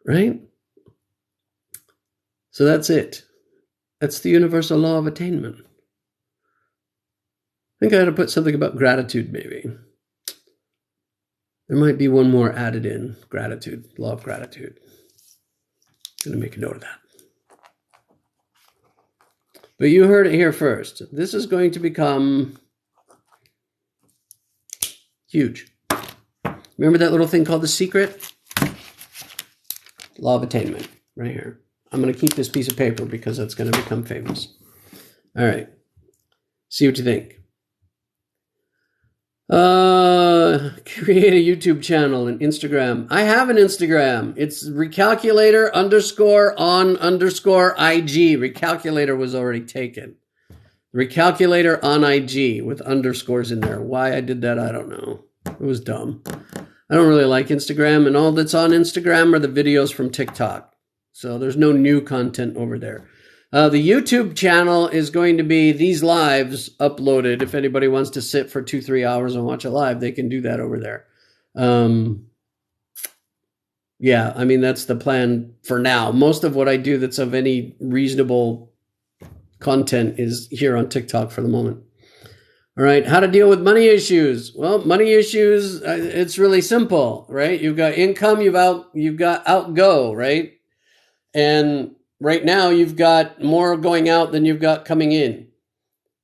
Right? So that's it. That's the universal law of attainment. I think I ought to put something about gratitude, maybe. There might be one more added in. Gratitude, law of gratitude. I'm going to make a note of that. But you heard it here first. This is going to become huge. Remember that little thing called The Secret? Law of attainment, right here. I'm going to keep this piece of paper because it's going to become famous. All right. See what you think. Create a YouTube channel and Instagram. I have an Instagram. It's Recalculator _on_IG. Recalculator was already taken. Recalculator on IG with underscores in there. Why I did that, I don't know. It was dumb. I don't really like Instagram, and all that's on Instagram are the videos from TikTok. So there's no new content over there. The YouTube channel is going to be these lives uploaded. If anybody wants to sit for 2-3 hours and watch a live, they can do that over there. Yeah, I mean, that's the plan for now. Most of what I do that's of any reasonable content is here on TikTok for the moment. All right, how to deal with money issues. Well, money issues, it's really simple, right? You've got income, you've got outgo, right? And right now you've got more going out than you've got coming in,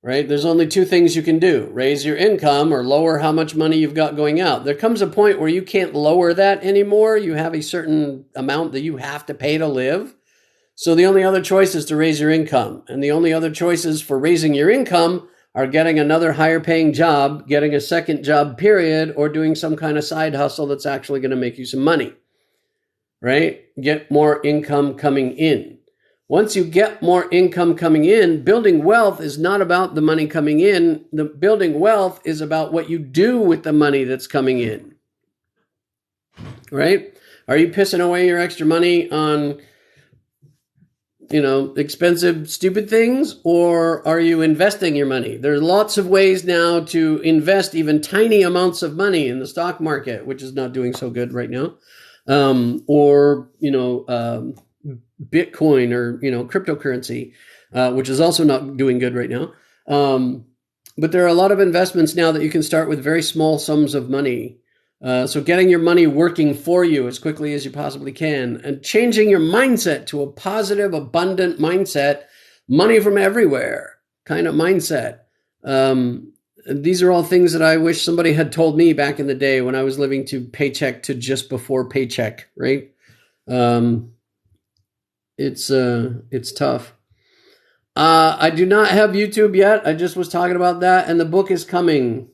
right? There's only two things you can do: raise your income or lower how much money you've got going out. There comes a point where you can't lower that anymore. You have a certain amount that you have to pay to live. So the only other choice is to raise your income. And the only other choices for raising your income are getting another higher paying job, getting a second job period, or doing some kind of side hustle that's actually going to make you some money, right? Get more income coming in. Once you get more income coming in, building wealth is not about the money coming in. The building wealth is about what you do with the money that's coming in, right? Are you pissing away your extra money on, expensive, stupid things, or are you investing your money? There's lots of ways now to invest even tiny amounts of money in the stock market, which is not doing so good right now, or Bitcoin or, cryptocurrency, which is also not doing good right now. But there are a lot of investments now that you can start with very small sums of money. So getting your money working for you as quickly as you possibly can and changing your mindset to a positive, abundant mindset, money from everywhere kind of mindset. These are all things that I wish somebody had told me back in the day when I was living to paycheck to just before paycheck, right? Um, it's tough. I do not have YouTube yet. I just was talking about that, and the book is coming.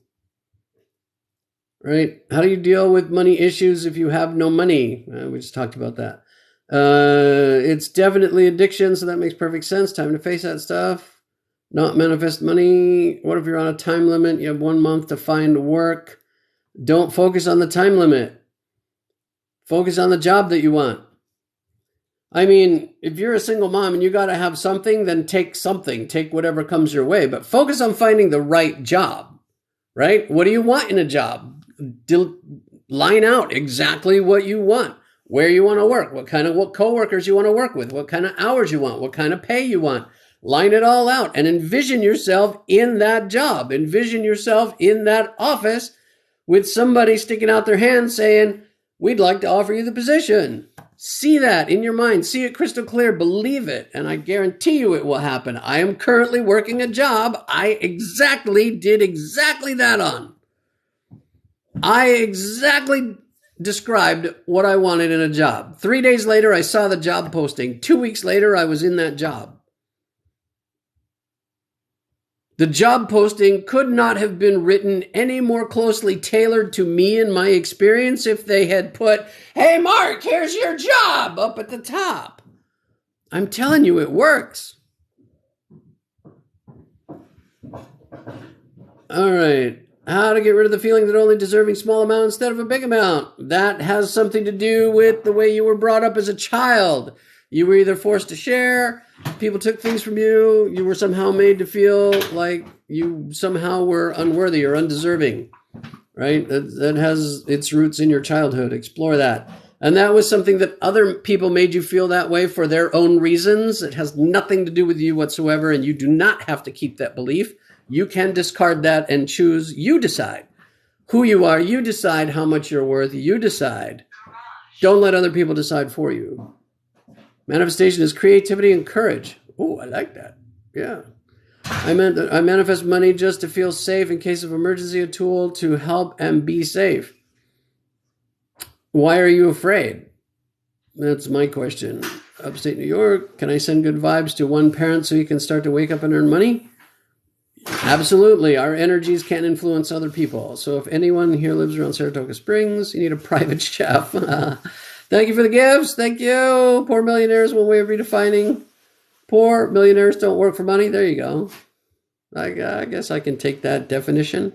Right? How do you deal with money issues if you have no money? We just talked about that. It's definitely addiction, so that makes perfect sense. Time to face that stuff. Not manifest money. What if you're on a time limit? You have 1 month to find work. Don't focus on the time limit. Focus on the job that you want. I mean, if you're a single mom and you got to have something, then take something. Take whatever comes your way. But focus on finding the right job, right? What do you want in a job? Line out exactly what you want, where you want to work, what coworkers you want to work with, what kind of hours you want, what kind of pay you want. Line it all out and envision yourself in that job. Envision yourself in that office with somebody sticking out their hand saying, we'd like to offer you the position. See that in your mind. See it crystal clear. Believe it. And I guarantee you it will happen. I am currently working a job I did exactly that on. I exactly described what I wanted in a job. 3 days later, I saw the job posting. 2 weeks later, I was in that job. The job posting could not have been written any more closely tailored to me and my experience if they had put, hey, Mark, here's your job up at the top. I'm telling you, it works. All right. How to get rid of the feeling that only deserving small amount instead of a big amount. That has something to do with the way you were brought up as a child. You were either forced to share, people took things from you, you were somehow made to feel like you somehow were unworthy or undeserving, right? That has its roots in your childhood. Explore that. And that was something that other people made you feel that way for their own reasons. It has nothing to do with you whatsoever, and you do not have to keep that belief. You can discard that and choose. You decide who you are. You decide how much you're worth. You decide. Don't let other people decide for you. Manifestation is creativity and courage. Oh, I like that. Yeah. I manifest money just to feel safe in case of emergency, a tool to help and be safe. Why are you afraid? That's my question. Upstate New York, can I send good vibes to one parent so he can start to wake up and earn money? Absolutely. Our energies can influence other people. So if anyone here lives around Saratoga Springs, you need a private chef. Thank you for the gifts. Thank you. Poor millionaires, one way of redefining. Poor millionaires don't work for money. There you go. I guess I can take that definition.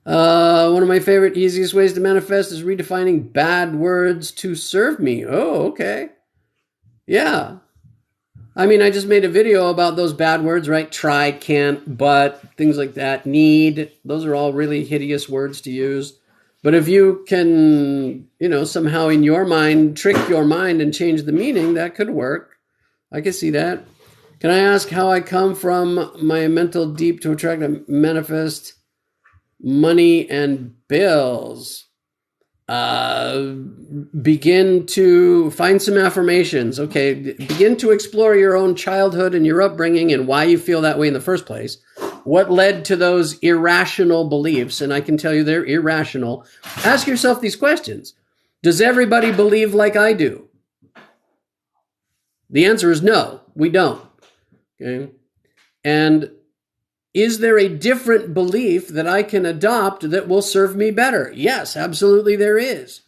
One of my favorite, easiest ways to manifest is redefining bad words to serve me. Oh, okay. Yeah. I mean, I just made a video about those bad words, right? Try, can't, but, things like that. Need. Those are all really hideous words to use. But if you can, somehow in your mind, trick your mind and change the meaning, that could work. I can see that. Can I ask how I come from my mental deep to attract and manifest money and bills? Begin to find some affirmations. Okay, begin to explore your own childhood and your upbringing and why you feel that way in the first place. What led to those irrational beliefs? And I can tell you they're irrational. Ask yourself these questions. Does everybody believe like I do? The answer is no, we don't. Okay, and is there a different belief that I can adopt that will serve me better? Yes, absolutely there is,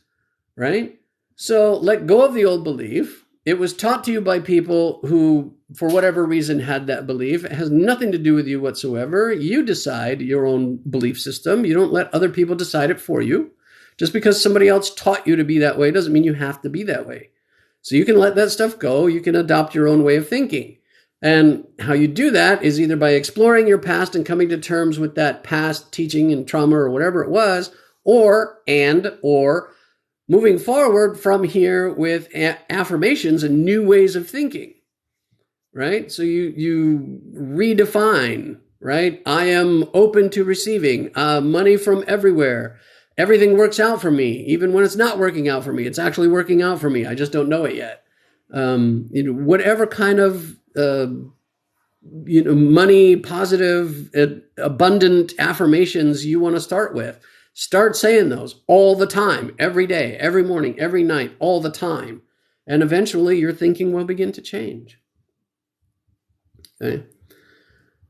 right? So let go of the old belief. It was taught to you by people who, for whatever reason, had that belief. It has nothing to do with you whatsoever. You decide your own belief system. You don't let other people decide it for you. Just because somebody else taught you to be that way doesn't mean you have to be that way. So you can let that stuff go. You can adopt your own way of thinking. And how you do that is either by exploring your past and coming to terms with that past teaching and trauma or whatever it was, or moving forward from here with affirmations and new ways of thinking, right? So you redefine, right? I am open to receiving money from everywhere. Everything works out for me, even when it's not working out for me. It's actually working out for me. I just don't know it yet. Whatever kind of money, positive, abundant affirmations you want to start with. Start saying those all the time, every day, every morning, every night, all the time. And eventually your thinking will begin to change. Okay.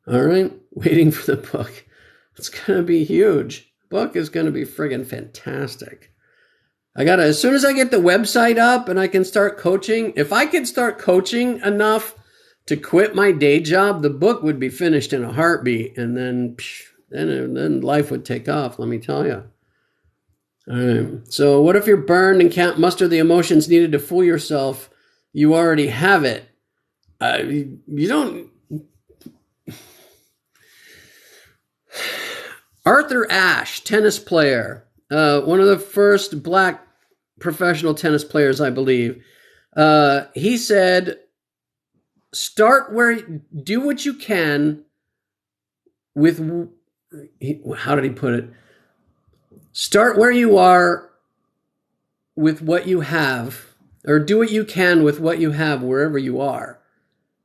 All right. Waiting for the book. It's going to be huge. Book is going to be friggin' fantastic. As soon as I get the website up and I can start coaching, if I could start coaching enough to quit my day job, the book would be finished in a heartbeat, and then life would take off, let me tell you. All right. So what if you're burned and can't muster the emotions needed to fool yourself? You already have it. You don't... Arthur Ashe, tennis player, one of the first black professional tennis players, I believe. He said, do what you can with, how did he put it? Start where you are with what you have, or do what you can with what you have wherever you are.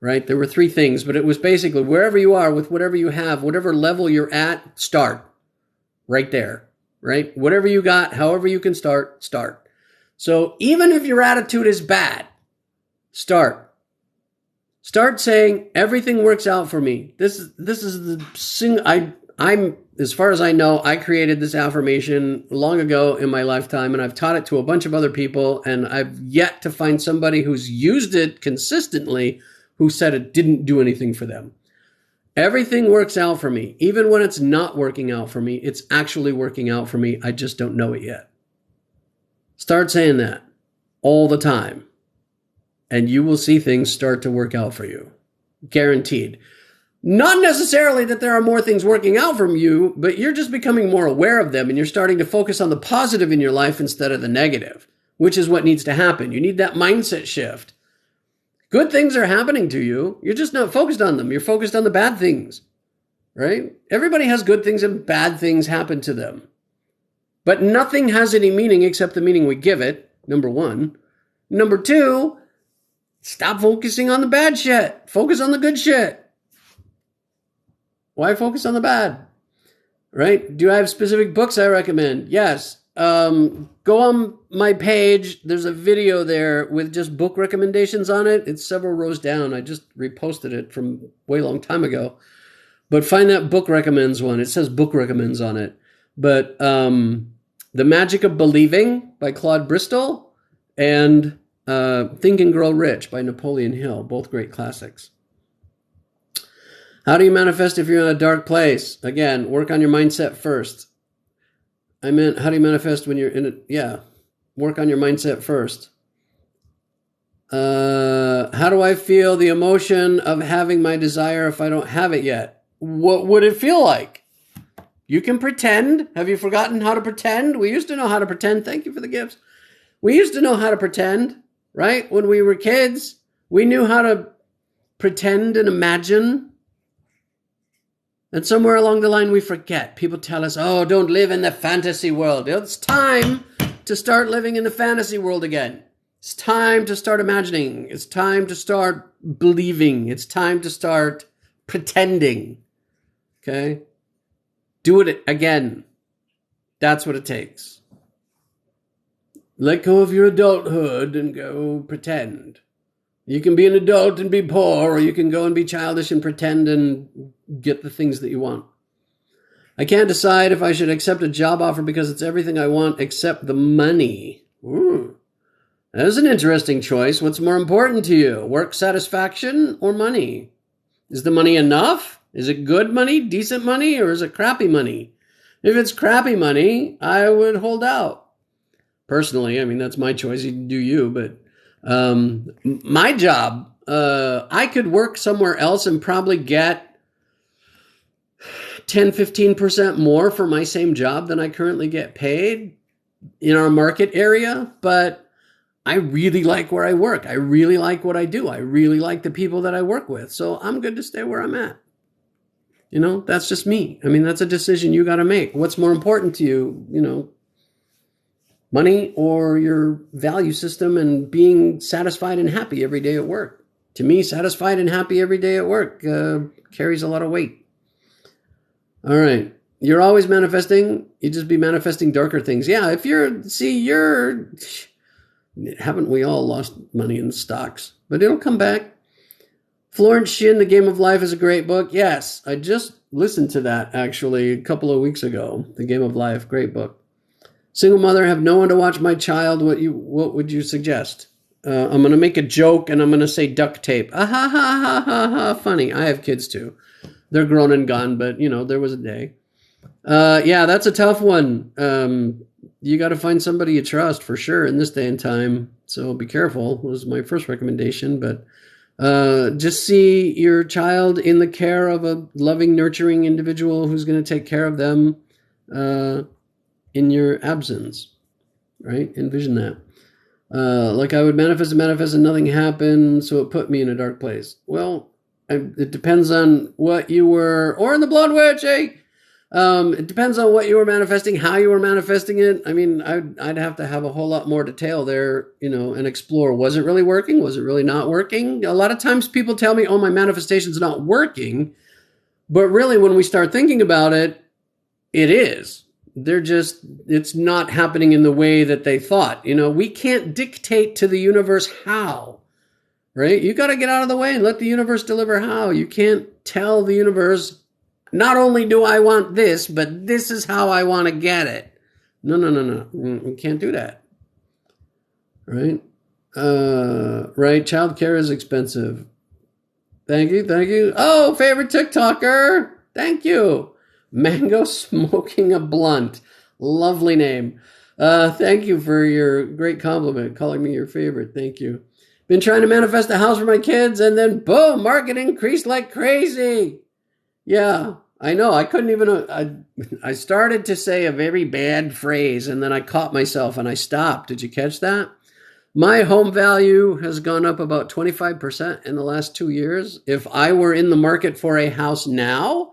Right? There were three things, but it was basically wherever you are with whatever you have, whatever level you're at, start right there, right? Whatever you got, however you can start. So even if your attitude is bad, start saying everything works out for me. This is the I'm as far as I know, I created this affirmation long ago in my lifetime, and I've taught it to a bunch of other people, and I've yet to find somebody who's used it consistently who said it didn't do anything for them. Everything works out for me. Even when it's not working out for me, it's actually working out for me. I just don't know it yet. Start saying that all the time, and you will see things start to work out for you. Guaranteed. Not necessarily that there are more things working out for you, but you're just becoming more aware of them, and you're starting to focus on the positive in your life instead of the negative, which is what needs to happen. You need that mindset shift. Good things are happening to you. You're just not focused on them. You're focused on the bad things, right? Everybody has good things and bad things happen to them. But nothing has any meaning except the meaning we give it, number one. Number two, stop focusing on the bad shit. Focus on the good shit. Why focus on the bad? Right? Do I have specific books I recommend? Yes. Go on my page. There's a video there with just book recommendations on it. It's several rows down. I just reposted it from way long time ago. But find that book recommends one. It says book recommends on it. But The Magic of Believing by Claude Bristol and Think and Grow Rich by Napoleon Hill. Both great classics. How do you manifest if you're in a dark place? Again, work on your mindset first. I meant, how do you manifest when you're in it? Yeah, work on your mindset first. How do I feel the emotion of having my desire if I don't have it yet? What would it feel like? You can pretend. Have you forgotten how to pretend? We used to know how to pretend. Thank you for the gifts. We used to know how to pretend, right? When we were kids, we knew how to pretend and imagine. And somewhere along the line, we forget. People tell us, oh, don't live in the fantasy world. It's time to start living in the fantasy world again. It's time to start imagining. It's time to start believing. It's time to start pretending. Okay? Do it again. That's what it takes. Let go of your adulthood and go pretend. You can be an adult and be poor, or you can go and be childish and pretend and get the things that you want. I can't decide if I should accept a job offer because it's everything I want except the money. Ooh, that's an interesting choice. What's more important to you, work satisfaction or money? Is the money enough? Is it good money, decent money, or is it crappy money? If it's crappy money, I would hold out. Personally, I mean, that's my choice. You can do you, but my job, I could work somewhere else and probably get 10, 15% more for my same job than I currently get paid in our market area. But I really like where I work. I really like what I do. I really like the people that I work with. So I'm good to stay where I'm at. You know, that's just me. I mean, that's a decision you got to make. What's more important to you, you know, money or your value system and being satisfied and happy every day at work? To me, satisfied and happy every day at work carries a lot of weight. All right. You're always manifesting. You just be manifesting darker things. Yeah, if haven't we all lost money in stocks? But it'll come back. Florence Shin, The Game of Life is a great book. Yes, I just listened to that actually a couple of weeks ago. The Game of Life, great book. Single mother, have no one to watch my child. What would you suggest? I'm going to make a joke and I'm going to say duct tape. Ah, ha, ha, ha, ha, ha. Funny. I have kids too. They're grown and gone, but there was a day. Yeah, that's a tough one. You got to find somebody you trust for sure in this day and time. So be careful was my first recommendation, but just see your child in the care of a loving, nurturing individual who's going to take care of them in your absence, right? Envision that. Like I would manifest and nothing happened, so it put me in a dark place. Well, it depends on what you were, or in the Blood Witch, hey? It depends on what you were manifesting, how you were manifesting it. I mean, I'd have to have a whole lot more detail there, and explore. Was it really working? Was it really not working? A lot of times people tell me, oh, my manifestation's not working. But really, when we start thinking about it, it is. It's not happening in the way that they thought. We can't dictate to the universe how, right? You got to get out of the way and let the universe deliver how. You can't tell the universe, not only do I want this, but this is how I want to get it. No. We can't do that. Right? Right. Childcare is expensive. Thank you. Oh, favorite TikToker. Thank you. Mango Smoking a Blunt. Lovely name. Thank you for your great compliment, calling me your favorite. Thank you. Been trying to manifest a house for my kids, and then boom, market increased like crazy. Yeah, I know. I couldn't even, I started to say a very bad phrase, and then I caught myself and I stopped. Did you catch that? My home value has gone up about 25% in the last 2 years. If I were in the market for a house now,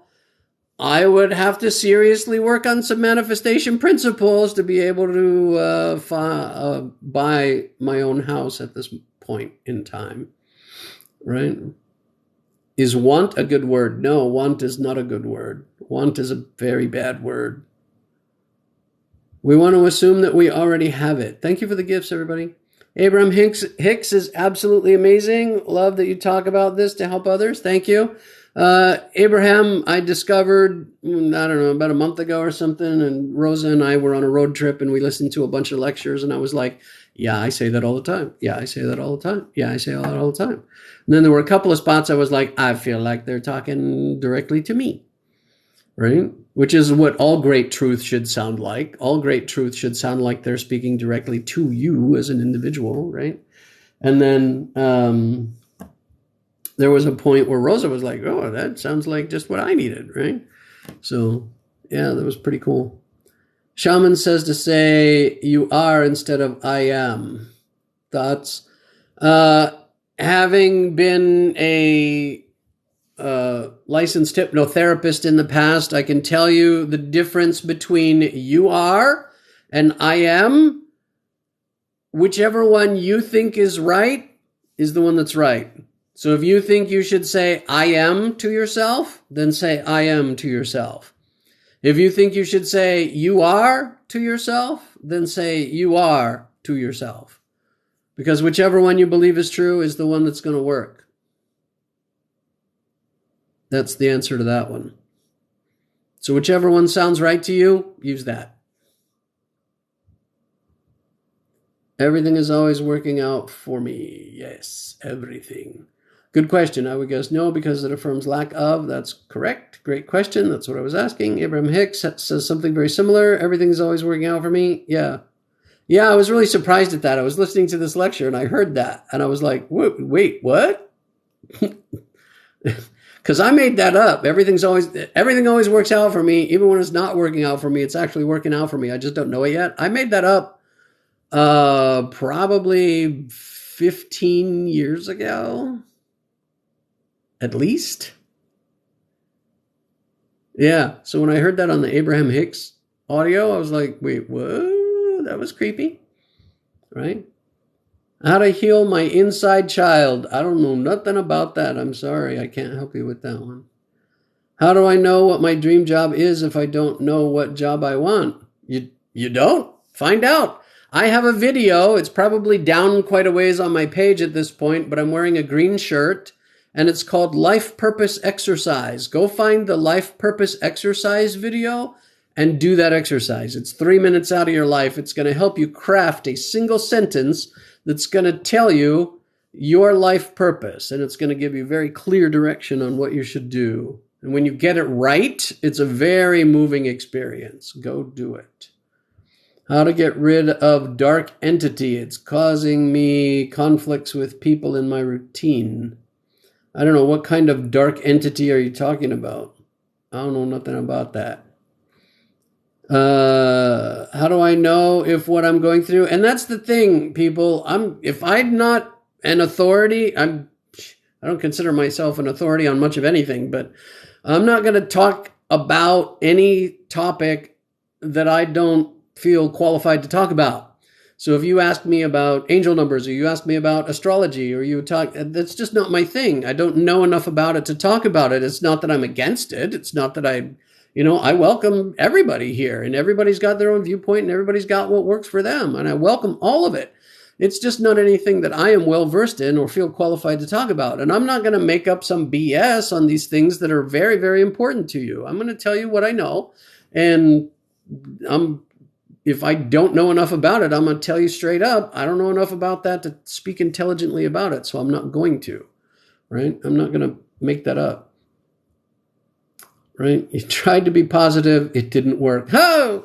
I would have to seriously work on some manifestation principles to be able to buy my own house at this point in time, right? Is want a good word? No, want is not a good word. Want is a very bad word. We want to assume that we already have it. Thank you for the gifts, everybody. Abraham Hicks is absolutely amazing. Love that you talk about this to help others. Thank you. Abraham, I discovered, I don't know, about a month ago or something, and Rosa and I were on a road trip and we listened to a bunch of lectures, and I was like, yeah, I say that all the time. Yeah, I say that all the time. Yeah, I say that all the time. And then there were a couple of spots I was like, I feel like they're talking directly to me, right? Which is what all great truth should sound like. All great truth should sound like they're speaking directly to you as an individual, right? And then there was a point where Rosa was like, oh, that sounds like just what I needed, right? So, yeah, that was pretty cool. Shaman says to say you are instead of I am. Thoughts? Having been a licensed hypnotherapist in the past, I can tell you the difference between you are and I am. Whichever one you think is right is the one that's right. So if you think you should say I am to yourself, then say I am to yourself. If you think you should say you are to yourself, then say you are to yourself. Because whichever one you believe is true is the one that's going to work. That's the answer to that one. So whichever one sounds right to you, use that. Everything is always working out for me. Yes, everything. Good question. I would guess no, because it affirms lack of. That's correct. Great question. That's what I was asking. Abraham Hicks says something very similar. Everything's always working out for me. Yeah. Yeah, I was really surprised at that. I was listening to this lecture and I heard that. And I was like, wait, what? Because I made that up. Everything always works out for me. Even when it's not working out for me, it's actually working out for me. I just don't know it yet. I made that up probably 15 years ago. At least. Yeah. So when I heard that on the Abraham Hicks audio, I was like, wait, what? That was creepy. Right? How to heal my inside child. I don't know nothing about that. I'm sorry. I can't help you with that one. How do I know what my dream job is if I don't know what job I want? You don't? Find out. I have a video. It's probably down quite a ways on my page at this point, but I'm wearing a green shirt, and it's called Life Purpose Exercise. Go find the Life Purpose Exercise video and do that exercise. It's 3 minutes out of your life. It's going to help you craft a single sentence that's going to tell you your life purpose, and it's going to give you very clear direction on what you should do. And when you get it right, it's a very moving experience. Go do it. How to get rid of dark entity. It's causing me conflicts with people in my routine. I don't know, what kind of dark entity are you talking about? I don't know nothing about that. How do I know if what I'm going through? And that's the thing, people. If I'm not an authority, I don't consider myself an authority on much of anything, but I'm not going to talk about any topic that I don't feel qualified to talk about. So if you ask me about angel numbers, or you ask me about astrology, or you talk, that's just not my thing. I don't know enough about it to talk about it. It's not that I'm against it. It's not that I welcome everybody here, and everybody's got their own viewpoint, and everybody's got what works for them. And I welcome all of it. It's just not anything that I am well versed in or feel qualified to talk about. And I'm not going to make up some BS on these things that are very, very important to you. I'm going to tell you what I know. And if I don't know enough about it, I'm going to tell you straight up, I don't know enough about that to speak intelligently about it. So I'm not going to, right? I'm not going to make that up, right? You tried to be positive. It didn't work. Oh,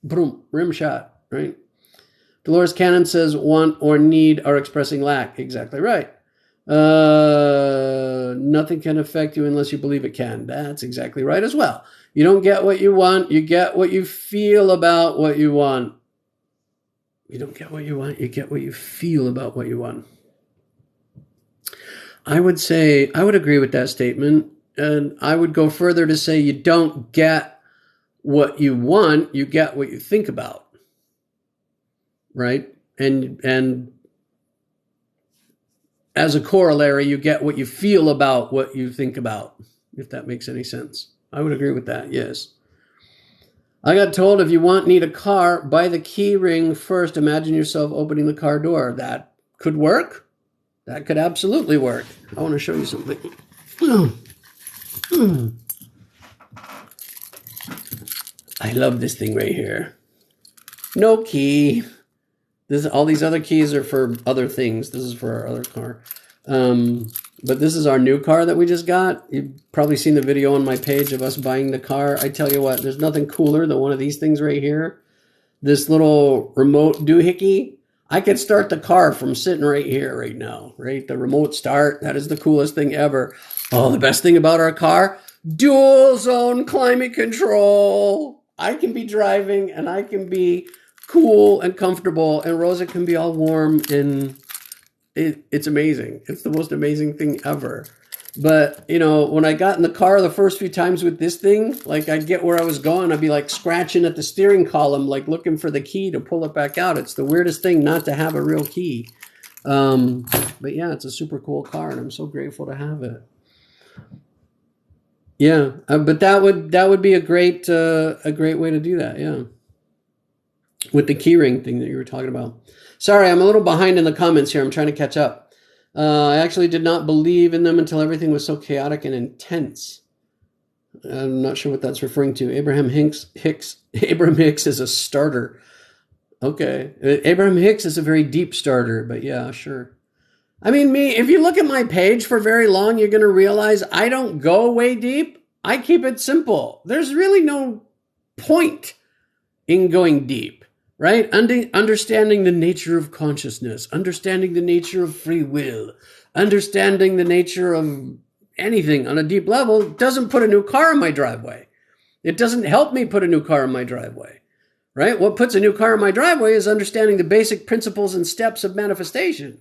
boom, rim shot, right? Dolores Cannon says, want or need are expressing lack. Exactly right. Nothing can affect you unless you believe it can. That's exactly right as well. You don't get what you want. You get what you feel about what you want. You don't get what you want. You get what you feel about what you want. I would agree with that statement. And I would go further to say you don't get what you want. You get what you think about. Right? And as a corollary, you get what you feel about what you think about, if that makes any sense. I would agree with that, yes. I got told if you need a car, buy the key ring first. Imagine yourself opening the car door. That could work. That could absolutely work. I want to show you something. I love this thing right here. No key. All these other keys are for other things. This is for our other car. But this is our new car that we just got. You've probably seen the video on my page of us buying the car. I tell you what, there's nothing cooler than one of these things right here. This little remote doohickey. I could start the car from sitting right here right now, right? The remote start, that is the coolest thing ever. Oh, the best thing about our car, dual zone climate control. I can be driving and I can be cool and comfortable, and Rosa can be all warm, and it's amazing. It's the most amazing thing ever. But, when I got in the car the first few times with this thing, like I'd get where I was going, I'd be like scratching at the steering column, like looking for the key to pull it back out. It's the weirdest thing not to have a real key. But yeah, it's a super cool car, and I'm so grateful to have it. Yeah, but that would be a great way to do that, yeah. With the keyring thing that you were talking about. Sorry, I'm a little behind in the comments here. I'm trying to catch up. I actually did not believe in them until everything was so chaotic and intense. I'm not sure what that's referring to. Abraham Hicks is a starter. Okay. Abraham Hicks is a very deep starter, but yeah, sure. I mean, if you look at my page for very long, you're going to realize I don't go way deep. I keep it simple. There's really no point in going deep. Right? Understanding the nature of consciousness, understanding the nature of free will, understanding the nature of anything on a deep level doesn't put a new car in my driveway. It doesn't help me put a new car in my driveway. Right? What puts a new car in my driveway is understanding the basic principles and steps of manifestation.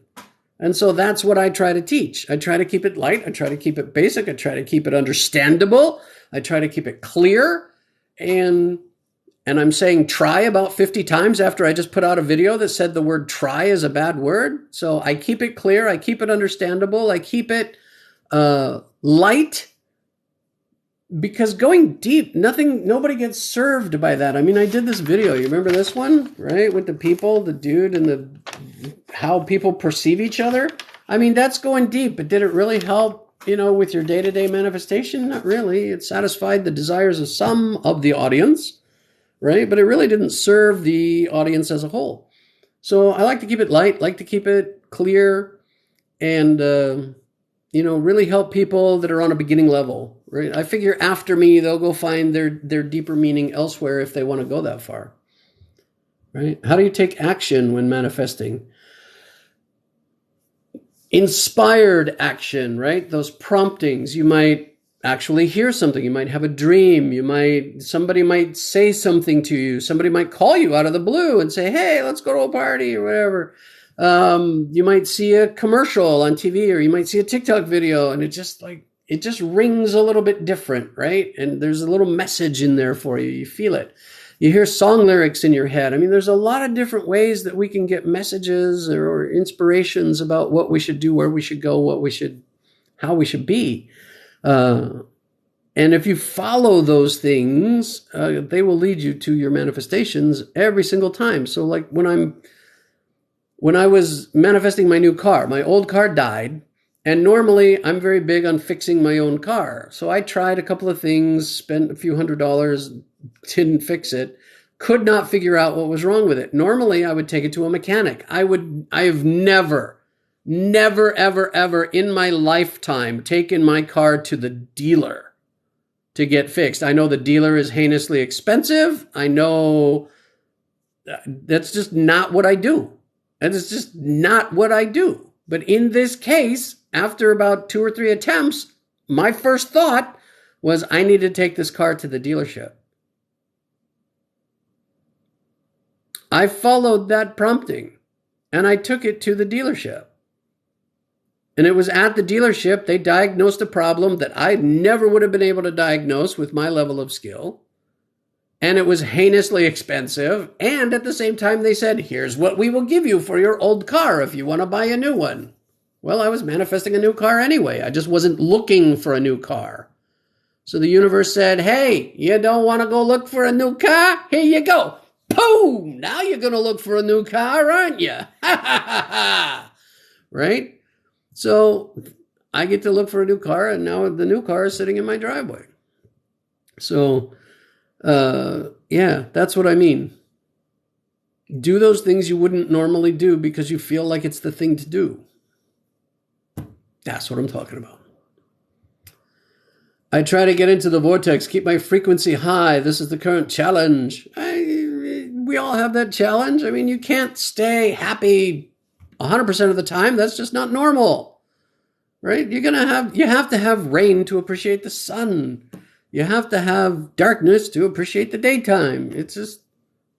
And so that's what I try to teach. I try to keep it light. I try to keep it basic. I try to keep it understandable. I try to keep it clear. And and I'm saying try about 50 times after I just put out a video that said the word try is a bad word. So I keep it clear. I keep it understandable. I keep it light, because going deep, nobody gets served by that. I mean, I did this video. You remember this one, right? With the people, the dude, and how people perceive each other. I mean, that's going deep, but did it really help, with your day-to-day manifestation? Not really. It satisfied the desires of some of the audience, right? But it really didn't serve the audience as a whole. So I like to keep it light, like to keep it clear, and, really help people that are on a beginning level, right? I figure after me, they'll go find their deeper meaning elsewhere if they want to go that far, right? How do you take action when manifesting? Inspired action, right? Those promptings. You might actually hear something. You might have a dream. Somebody might say something to you. Somebody might call you out of the blue and say, hey, let's go to a party or whatever. You might see a commercial on TV, or you might see a TikTok video, and it just rings a little bit different, right? And there's a little message in there for you. You feel it. You hear song lyrics in your head. I mean, there's a lot of different ways that we can get messages or inspirations about what we should do, where we should go, how we should be. And if you follow those things, they will lead you to your manifestations every single time. So like when I was manifesting my new car, my old car died. And normally I'm very big on fixing my own car. So I tried a couple of things, spent a few $100s, didn't fix it, could not figure out what was wrong with it. Normally I would take it to a mechanic. I have never, ever in my lifetime taken my car to the dealer to get fixed. I know the dealer is heinously expensive. I know that's just not what I do. And it's just not what I do. But in this case, after about 2 or 3 attempts, my first thought was I need to take this car to the dealership. I followed that prompting and I took it to the dealership. And it was at the dealership they diagnosed a problem that I never would have been able to diagnose with my level of skill. And it was heinously expensive. And at the same time, they said, here's what we will give you for your old car if you want to buy a new one. Well, I was manifesting a new car anyway. I just wasn't looking for a new car. So the universe said, hey, you don't want to go look for a new car? Here you go. Boom! Now you're going to look for a new car, aren't you? Right? So I get to look for a new car, and now the new car is sitting in my driveway. So, that's what I mean. Do those things you wouldn't normally do because you feel like it's the thing to do. That's what I'm talking about. I try to get into the vortex, keep my frequency high. This is the current challenge. We all have that challenge. I mean, you can't stay happy 100% of the time. That's just not normal, right? You have to have rain to appreciate the sun. You have to have darkness to appreciate the daytime. It's just,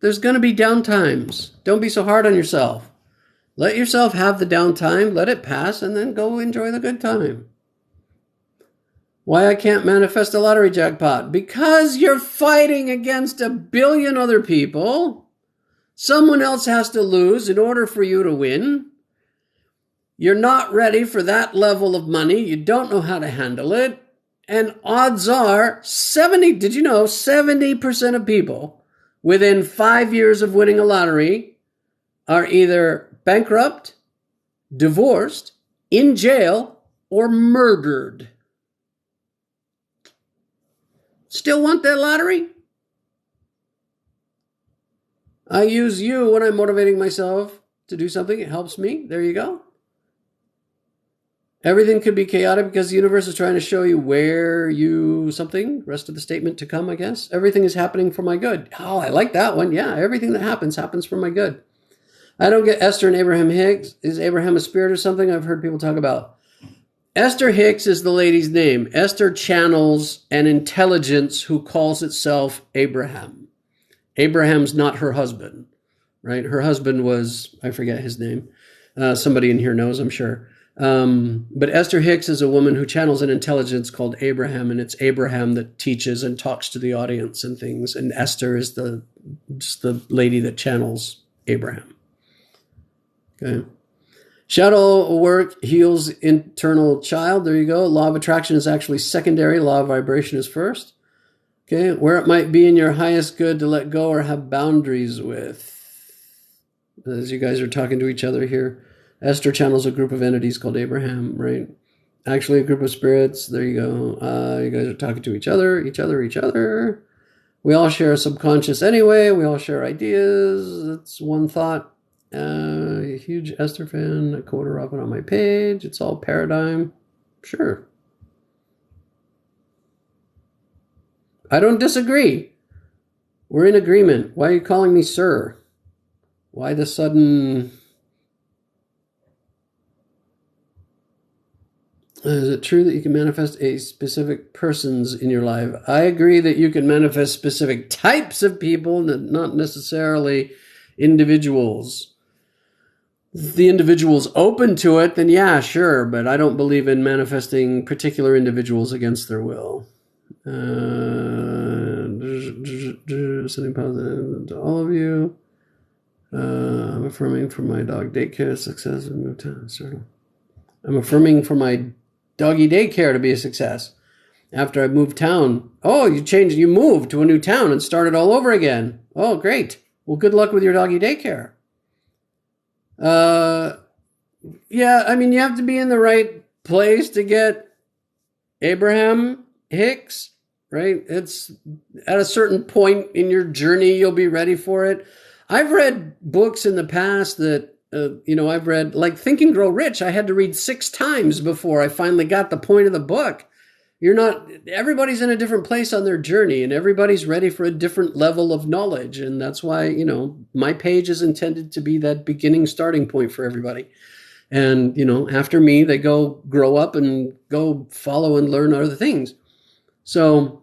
there's going to be down times. Don't be so hard on yourself. Let yourself have the downtime, let it pass, and then go enjoy the good time. Why I can't manifest a lottery jackpot? Because you're fighting against 1 billion other people. Someone else has to lose in order for you to win. You're not ready for that level of money. You don't know how to handle it. And odds are 70% of people within 5 years of winning a lottery are either bankrupt, divorced, in jail, or murdered. Still want that lottery? I use you when I'm motivating myself to do something. It helps me. There you go. Everything could be chaotic because the universe is trying to show you something. Rest of the statement to come, I guess. Everything is happening for my good. Oh, I like that one. Yeah, everything that happens for my good. I don't get Esther and Abraham Hicks. Is Abraham a spirit or something? I've heard people talk about. Esther Hicks is the lady's name. Esther channels an intelligence who calls itself Abraham. Abraham's not her husband, right? Her husband was, I forget his name. Somebody in here knows, I'm sure. But Esther Hicks is a woman who channels an intelligence called Abraham, and it's Abraham that teaches and talks to the audience and things. And Esther is just the lady that channels Abraham. Okay. Shadow work heals internal child. There you go. Law of attraction is actually secondary. Law of vibration is first. Okay. Where it might be in your highest good to let go or have boundaries with. As you guys are talking to each other here. Esther channels a group of entities called Abraham, right? Actually, a group of spirits. There you go. You guys are talking to each other. We all share a subconscious anyway. We all share ideas. That's one thought. A huge Esther fan. I quote her up on my page. It's all paradigm. Sure. I don't disagree. We're in agreement. Why are you calling me sir? Why the sudden... Is it true that you can manifest a specific persons in your life? I agree that you can manifest specific types of people, not necessarily individuals. If the individual's open to it, then yeah, sure. But I don't believe in manifesting particular individuals against their will. Sending positive to all of you. I'm affirming for my dog daycare success and move to. I'm affirming for my doggy daycare to be a success. After I moved town. Oh, you moved to a new town and started all over again. Oh, great. Well, good luck with your doggy daycare. Yeah, I mean, you have to be in the right place to get Abraham Hicks, right? It's at a certain point in your journey, you'll be ready for it. I've read books in the past that I've read, like Think and Grow Rich. I had to read 6 times before I finally got the point of the book. Everybody's in a different place on their journey, and everybody's ready for a different level of knowledge. And that's why, my page is intended to be that beginning starting point for everybody. And, after me, they go grow up and go follow and learn other things. So,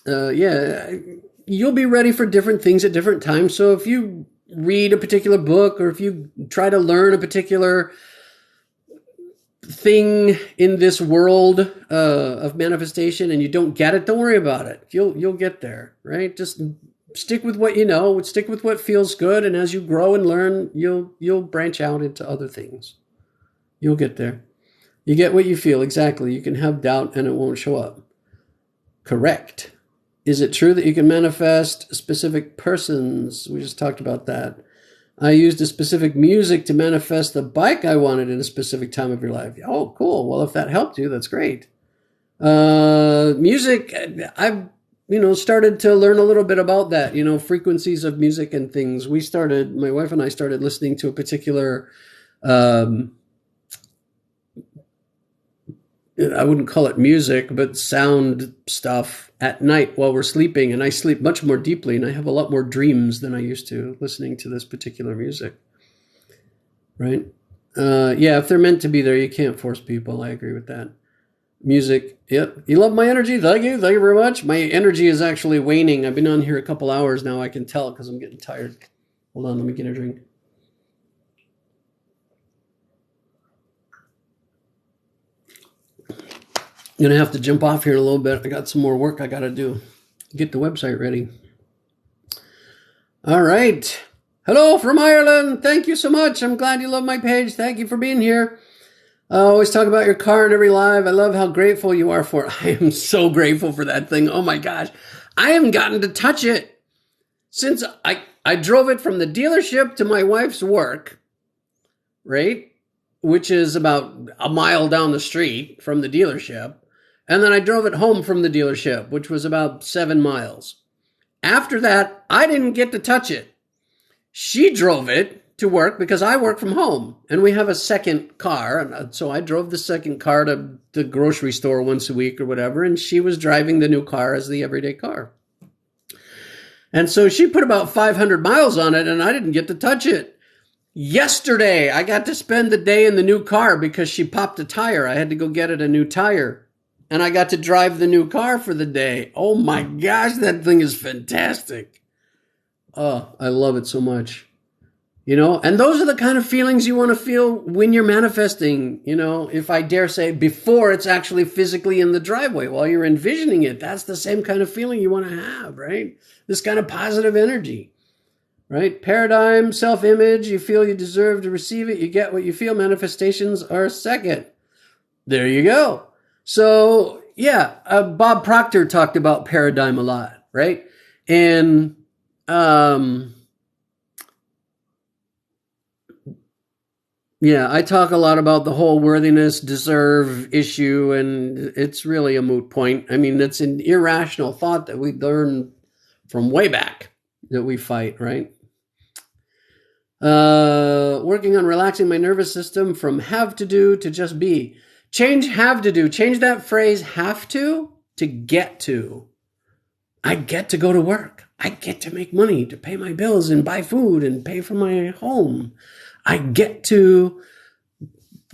you'll be ready for different things at different times. So if you read a particular book, or if you try to learn a particular thing in this world of manifestation and you don't get it, don't worry about it. You'll get there, right? Just stick with what you know, stick with what feels good, and as you grow and learn, you'll branch out into other things. You'll get there. You get what you feel, exactly. You can have doubt and it won't show up. Correct. Is it true that you can manifest specific persons? We just talked about that. I used a specific music to manifest the bike I wanted in a specific time of your life. Oh, cool. Well, if that helped you, that's great. Music, I've, started to learn a little bit about that, frequencies of music and things. My wife and I started listening to a particular, I wouldn't call it music, but sound stuff at night while we're sleeping. And I sleep much more deeply, and I have a lot more dreams than I used to listening to this particular music. Right? If they're meant to be there, you can't force people. I agree with that. Music. Yep. You love my energy? Thank you. Thank you very much. My energy is actually waning. I've been on here a couple hours now. I can tell because I'm getting tired. Hold on. Let me get a drink. I'm going to have to jump off here in a little bit. I got some more work I got to do. Get the website ready. All right. Hello from Ireland. Thank you so much. I'm glad you love my page. Thank you for being here. I always talk about your car in every live. I love how grateful you are for it. I am so grateful for that thing. Oh my gosh. I haven't gotten to touch it since I drove it from the dealership to my wife's work, right? Which is about a mile down the street from the dealership. And then I drove it home from the dealership, which was about 7 miles. After that, I didn't get to touch it. She drove it to work because I work from home. And we have a second car. And so I drove the second car to the grocery store once a week or whatever. And she was driving the new car as the everyday car. And so she put about 500 miles on it, and I didn't get to touch it. Yesterday, I got to spend the day in the new car because she popped a tire. I had to go get it a new tire. And I got to drive the new car for the day. Oh my gosh, that thing is fantastic. Oh, I love it so much. and those are the kind of feelings you want to feel when you're manifesting, if I dare say, before it's actually physically in the driveway. While you're envisioning it, that's the same kind of feeling you want to have, right? This kind of positive energy, right? Paradigm, self-image, you feel you deserve to receive it, you get what you feel. Manifestations are second. There you go. So, yeah, Bob Proctor talked about paradigm a lot, right? And, yeah, I talk a lot about the whole worthiness, deserve issue, and it's really a moot point. I mean, it's an irrational thought that we learn from way back that we fight, right? Working on relaxing my nervous system from have to do to just be. Change have to do. Change that phrase have to get to. I get to go to work. I get to make money to pay my bills and buy food and pay for my home. I get to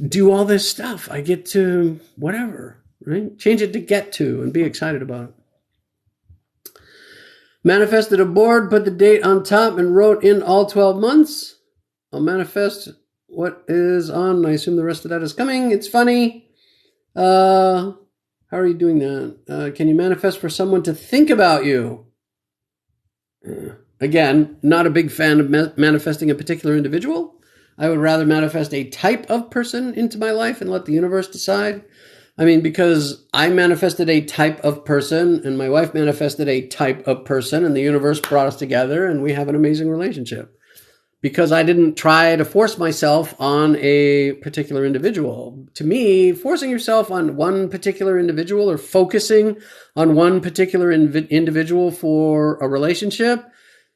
do all this stuff. I get to whatever, right? Change it to get to and be excited about it. Manifested a board, put the date on top, and wrote in all 12 months. I'll manifest what is on. I assume the rest of that is coming. It's funny. How are you doing that? Can you manifest for someone to think about you? Again, not a big fan of manifesting a particular individual. I would rather manifest a type of person into my life and let the universe decide. I mean, because I manifested a type of person and my wife manifested a type of person and the universe brought us together and we have an amazing relationship. Because I didn't try to force myself on a particular individual. To me, forcing yourself on one particular individual or focusing on one particular individual for a relationship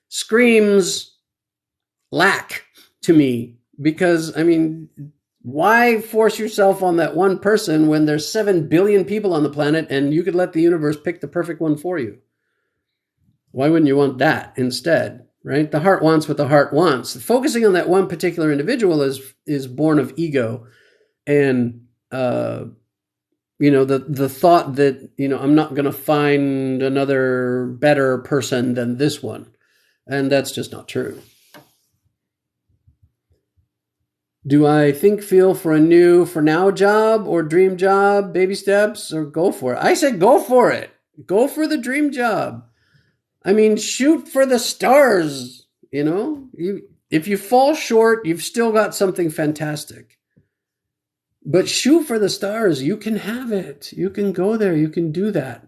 screams lack to me. Because, I mean, why force yourself on that one person when there's 7 billion people on the planet and you could let the universe pick the perfect one for you? Why wouldn't you want that instead, right? The heart wants what the heart wants. Focusing on that one particular individual is born of ego and, the thought that, I'm not going to find another better person than this one. And that's just not true. Do I feel for a new, for now job or dream job, baby steps, or go for it? I said go for it. Go for the dream job. I mean, shoot for the stars, If you fall short, you've still got something fantastic. But shoot for the stars. You can have it. You can go there. You can do that.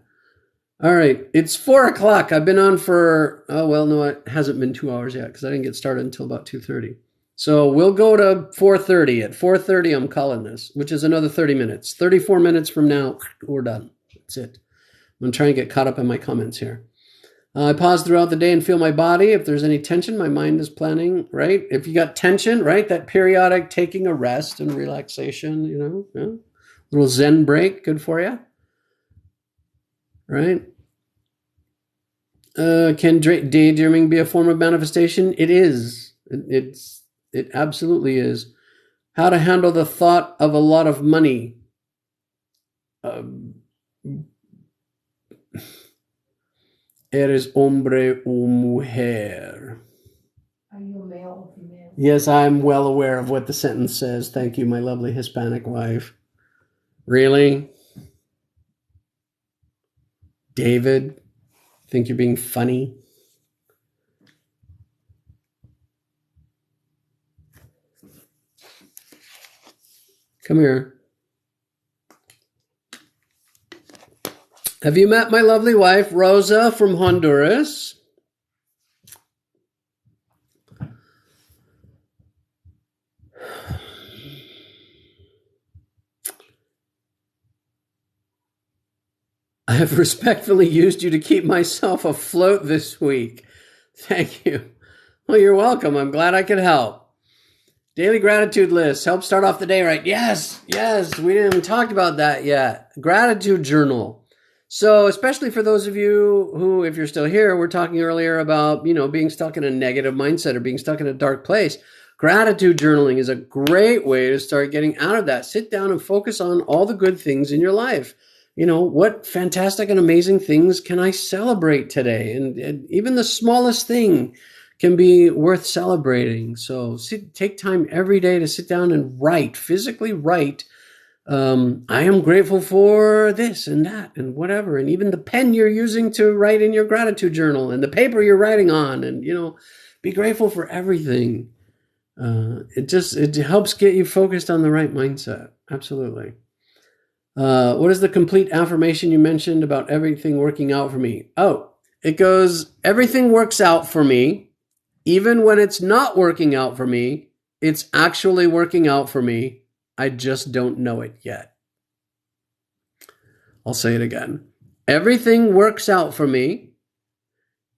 All right. It's 4:00. I've been on for, it hasn't been 2 hours yet because I didn't get started until about 2:30. So we'll go to 4:30. At 4:30, I'm calling this, which is another 30 minutes. 34 minutes from now, we're done. That's it. I'm going to try and get caught up in my comments here. I pause throughout the day and feel my body. If there's any tension, my mind is planning, right? If you got tension, right, that periodic taking a rest and relaxation, little Zen break, good for you, right? Can daydreaming be a form of manifestation? It is. It absolutely is. How to handle the thought of a lot of money. Eres hombre o mujer? Are you male or female? Yes, I'm well aware of what the sentence says. Thank you, my lovely Hispanic wife. Really? David, think you're being funny? Come here. Have you met my lovely wife, Rosa from Honduras? I have respectfully used you to keep myself afloat this week. Thank you. Well, you're welcome. I'm glad I could help. Daily gratitude list. Help start off the day right. Yes. We didn't even talk about that yet. Gratitude journal. So especially for those of you who, if you're still here, we're talking earlier about, being stuck in a negative mindset or being stuck in a dark place. Gratitude journaling is a great way to start getting out of that. Sit down and focus on all the good things in your life. What fantastic and amazing things can I celebrate today? And even the smallest thing can be worth celebrating. So take time every day to sit down and write, physically write. I am grateful for this and that and whatever, and even the pen you're using to write in your gratitude journal and the paper you're writing on, and be grateful for everything. It helps get you focused on the right mindset. Absolutely. What is the complete affirmation you mentioned about everything working out for me? Oh, it goes, everything works out for me. Even when it's not working out for me, it's actually working out for me. I just don't know it yet. I'll say it again. Everything works out for me.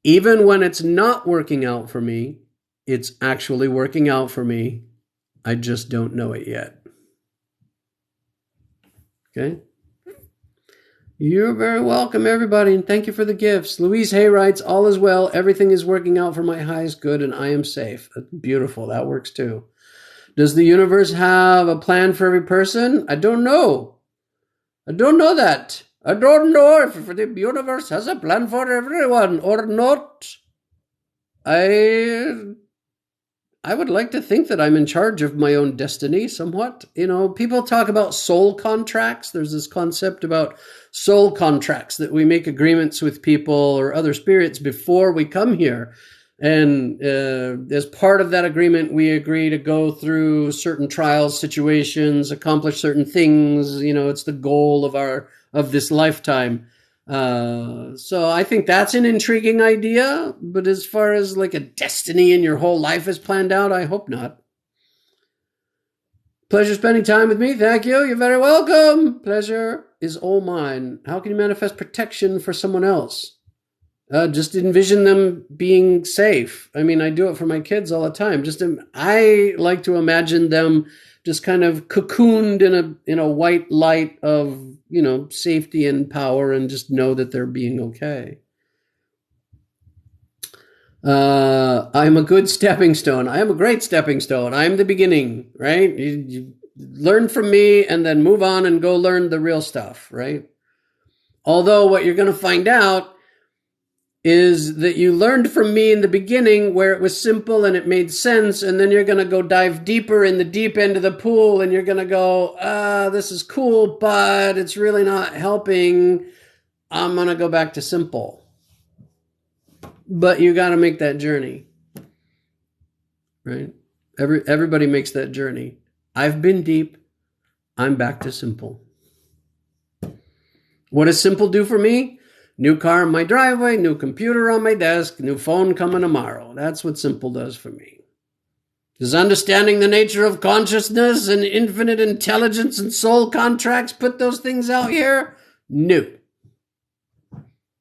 Even when it's not working out for me, it's actually working out for me. I just don't know it yet. Okay? You're very welcome, everybody, and thank you for the gifts. Louise Hay writes, all is well, everything is working out for my highest good, and I am safe. That's beautiful. That works too. Does the universe have a plan for every person? I don't know. I don't know that. I don't know if the universe has a plan for everyone or not. I would like to think that I'm in charge of my own destiny somewhat. People talk about soul contracts. There's this concept about soul contracts, that we make agreements with people or other spirits before we come here. And as part of that agreement, we agree to go through certain trials, situations, accomplish certain things. It's the goal of this lifetime. So I think that's an intriguing idea, but as far as like a destiny and your whole life is planned out, I hope not. Pleasure spending time with me. Thank you. You're very welcome. Pleasure is all mine. How can you manifest protection for someone else? Just envision them being safe. I mean, I do it for my kids all the time. I like to imagine them just kind of cocooned in a white light of, safety and power, and just know that they're being okay. I'm a good stepping stone. I am a great stepping stone. I am the beginning, right? You learn from me and then move on and go learn the real stuff, right? Although what you're going to find out is that you learned from me in the beginning where it was simple and it made sense, and then you're going to go dive deeper in the deep end of the pool, and you're going to go, this is cool, but it's really not helping. I'm going to go back to simple. But you got to make that journey, right? Everybody makes that journey. I've been deep. I'm back to simple. What does simple do for me? New car in my driveway, new computer on my desk, new phone coming tomorrow. That's what simple does for me. Does understanding the nature of consciousness and infinite intelligence and soul contracts put those things out here? No.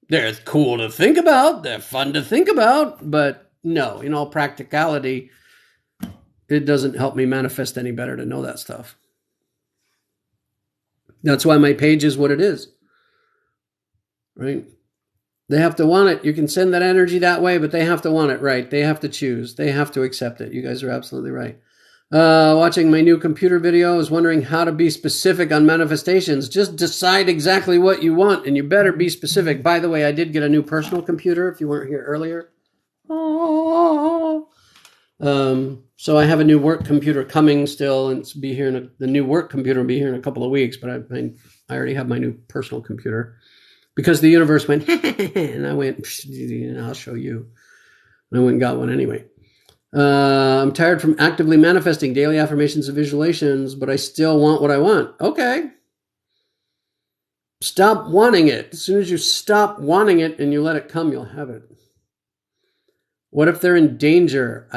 They're cool to think about. They're fun to think about. But no, in all practicality, it doesn't help me manifest any better to know that stuff. That's why my page is what it is. Right? They have to want it. You can send that energy that way, but they have to want it, right? They have to choose. They have to accept it. You guys are absolutely right. Watching my new computer video, is wondering how to be specific on manifestations. Just decide exactly what you want, and you better be specific. By the way, I did get a new personal computer, if you weren't here earlier. So I have a new work computer coming still, and the new work computer will be here in a couple of weeks, but I already have my new personal computer. Because the universe went, and I went, I'll show you. And I went and got one anyway. I'm tired from actively manifesting daily affirmations and visualizations, but I still want what I want. Okay. Stop wanting it. As soon as you stop wanting it and you let it come, you'll have it. What if they're in danger?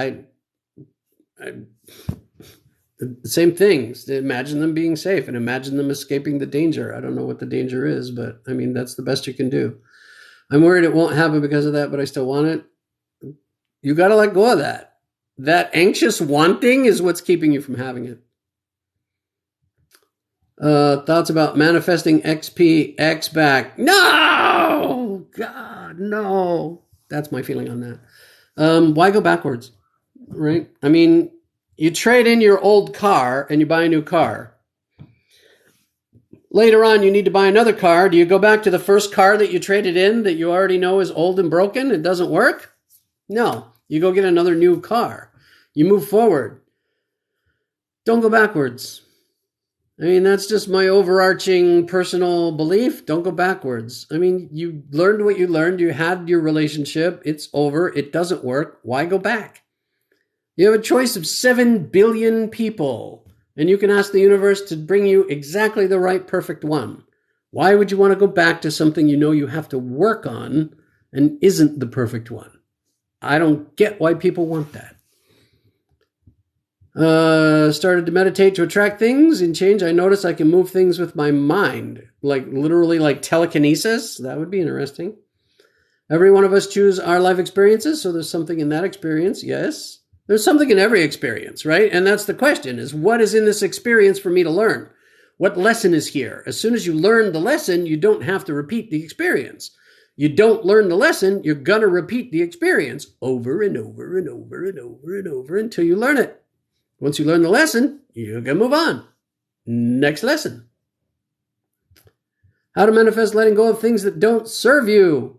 The same things. Imagine them being safe and imagine them escaping the danger. I don't know what the danger is, but I mean, that's the best you can do. I'm worried it won't happen because of that, but I still want it. You got to let go of that. That anxious wanting is what's keeping you from having it. Thoughts about manifesting XP back. No! God, no. That's my feeling on that. Why go backwards? Right? I mean, you trade in your old car and you buy a new car. Later on, you need to buy another car. Do you go back to the first car that you traded in that you already know is old and broken? It doesn't work? No. You go get another new car. You move forward. Don't go backwards. I mean, that's just my overarching personal belief. Don't go backwards. I mean, you learned what you learned. You had your relationship. It's over. It doesn't work. Why go back? You have a choice of 7 billion people, and you can ask the universe to bring you exactly the right perfect one. Why would you want to go back to something you know you have to work on and isn't the perfect one? I don't get why people want that. Started to meditate to attract things and change. I noticed I can move things with my mind, like literally like telekinesis. That would be interesting. Every one of us choose our life experiences, so there's something in that experience. Yes. There's something in every experience, right? And that's the question, is what is in this experience for me to learn? What lesson is here? As soon as you learn the lesson, you don't have to repeat the experience. You don't learn the lesson, you're going to repeat the experience over and over and over and over and over until you learn it. Once you learn the lesson, you can move on. Next lesson. How to manifest letting go of things that don't serve you.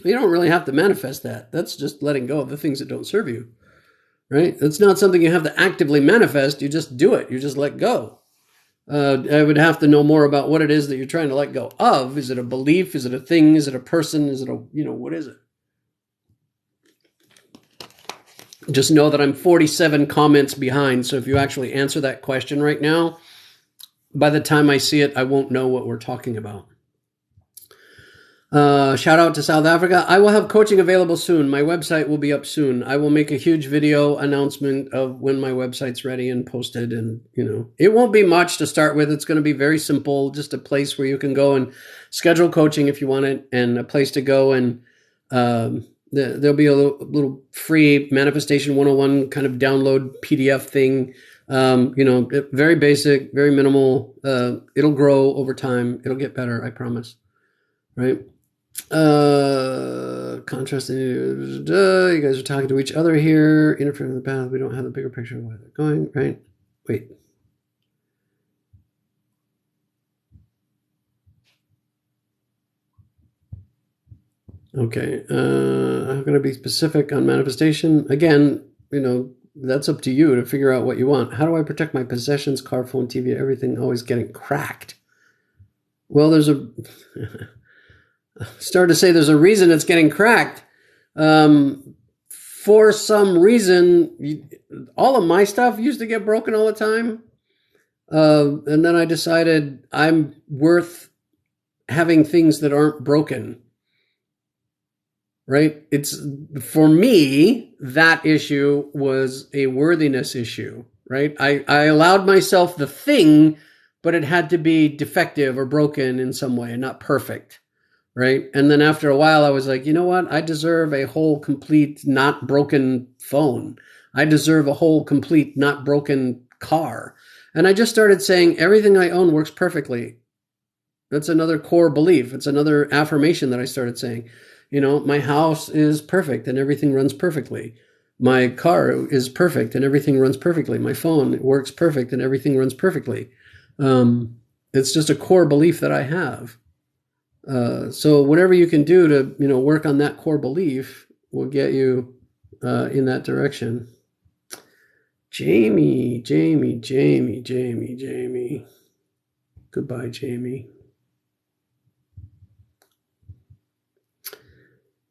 You don't really have to manifest that. That's just letting go of the things that don't serve you, right? That's not something you have to actively manifest. You just do it. You just let go. I would have to know more about what it is that you're trying to let go of. Is it a belief? Is it a thing? Is it a person? Is it a, what is it? Just know that I'm 47 comments behind. So if you actually answer that question right now, by the time I see it, I won't know what we're talking about. Shout out to South Africa. I will have coaching available soon. My website will be up soon. I will make a huge video announcement of when my website's ready and posted. And, it won't be much to start with. It's going to be very simple, just a place where you can go and schedule coaching if you want it, and a place to go. And there'll be a little free Manifestation 101 kind of download PDF thing. Very basic, very minimal. It'll grow over time. It'll get better, I promise. Right? Contrasting, you guys are talking to each other here. Interfering with the path. We don't have the bigger picture of where they're going, right? Wait. Okay. I'm going to be specific on manifestation. Again, that's up to you to figure out what you want. How do I protect my possessions, car, phone, TV, everything always getting cracked? Well, there's a... Start to say there's a reason it's getting cracked. For some reason, all of my stuff used to get broken all the time. And then I decided I'm worth having things that aren't broken. Right? It's, for me, that issue was a worthiness issue. Right? I allowed myself the thing, but it had to be defective or broken in some way, not perfect. Right? And then after a while, I was like, you know what? I deserve a whole, complete, not broken phone. I deserve a whole, complete, not broken car. And I just started saying, everything I own works perfectly. That's another core belief. It's another affirmation that I started saying. My house is perfect and everything runs perfectly. My car is perfect and everything runs perfectly. My phone works perfect and everything runs perfectly. It's just a core belief that I have. So whatever you can do to, work on that core belief will get you in that direction. Jamie. Goodbye, Jamie.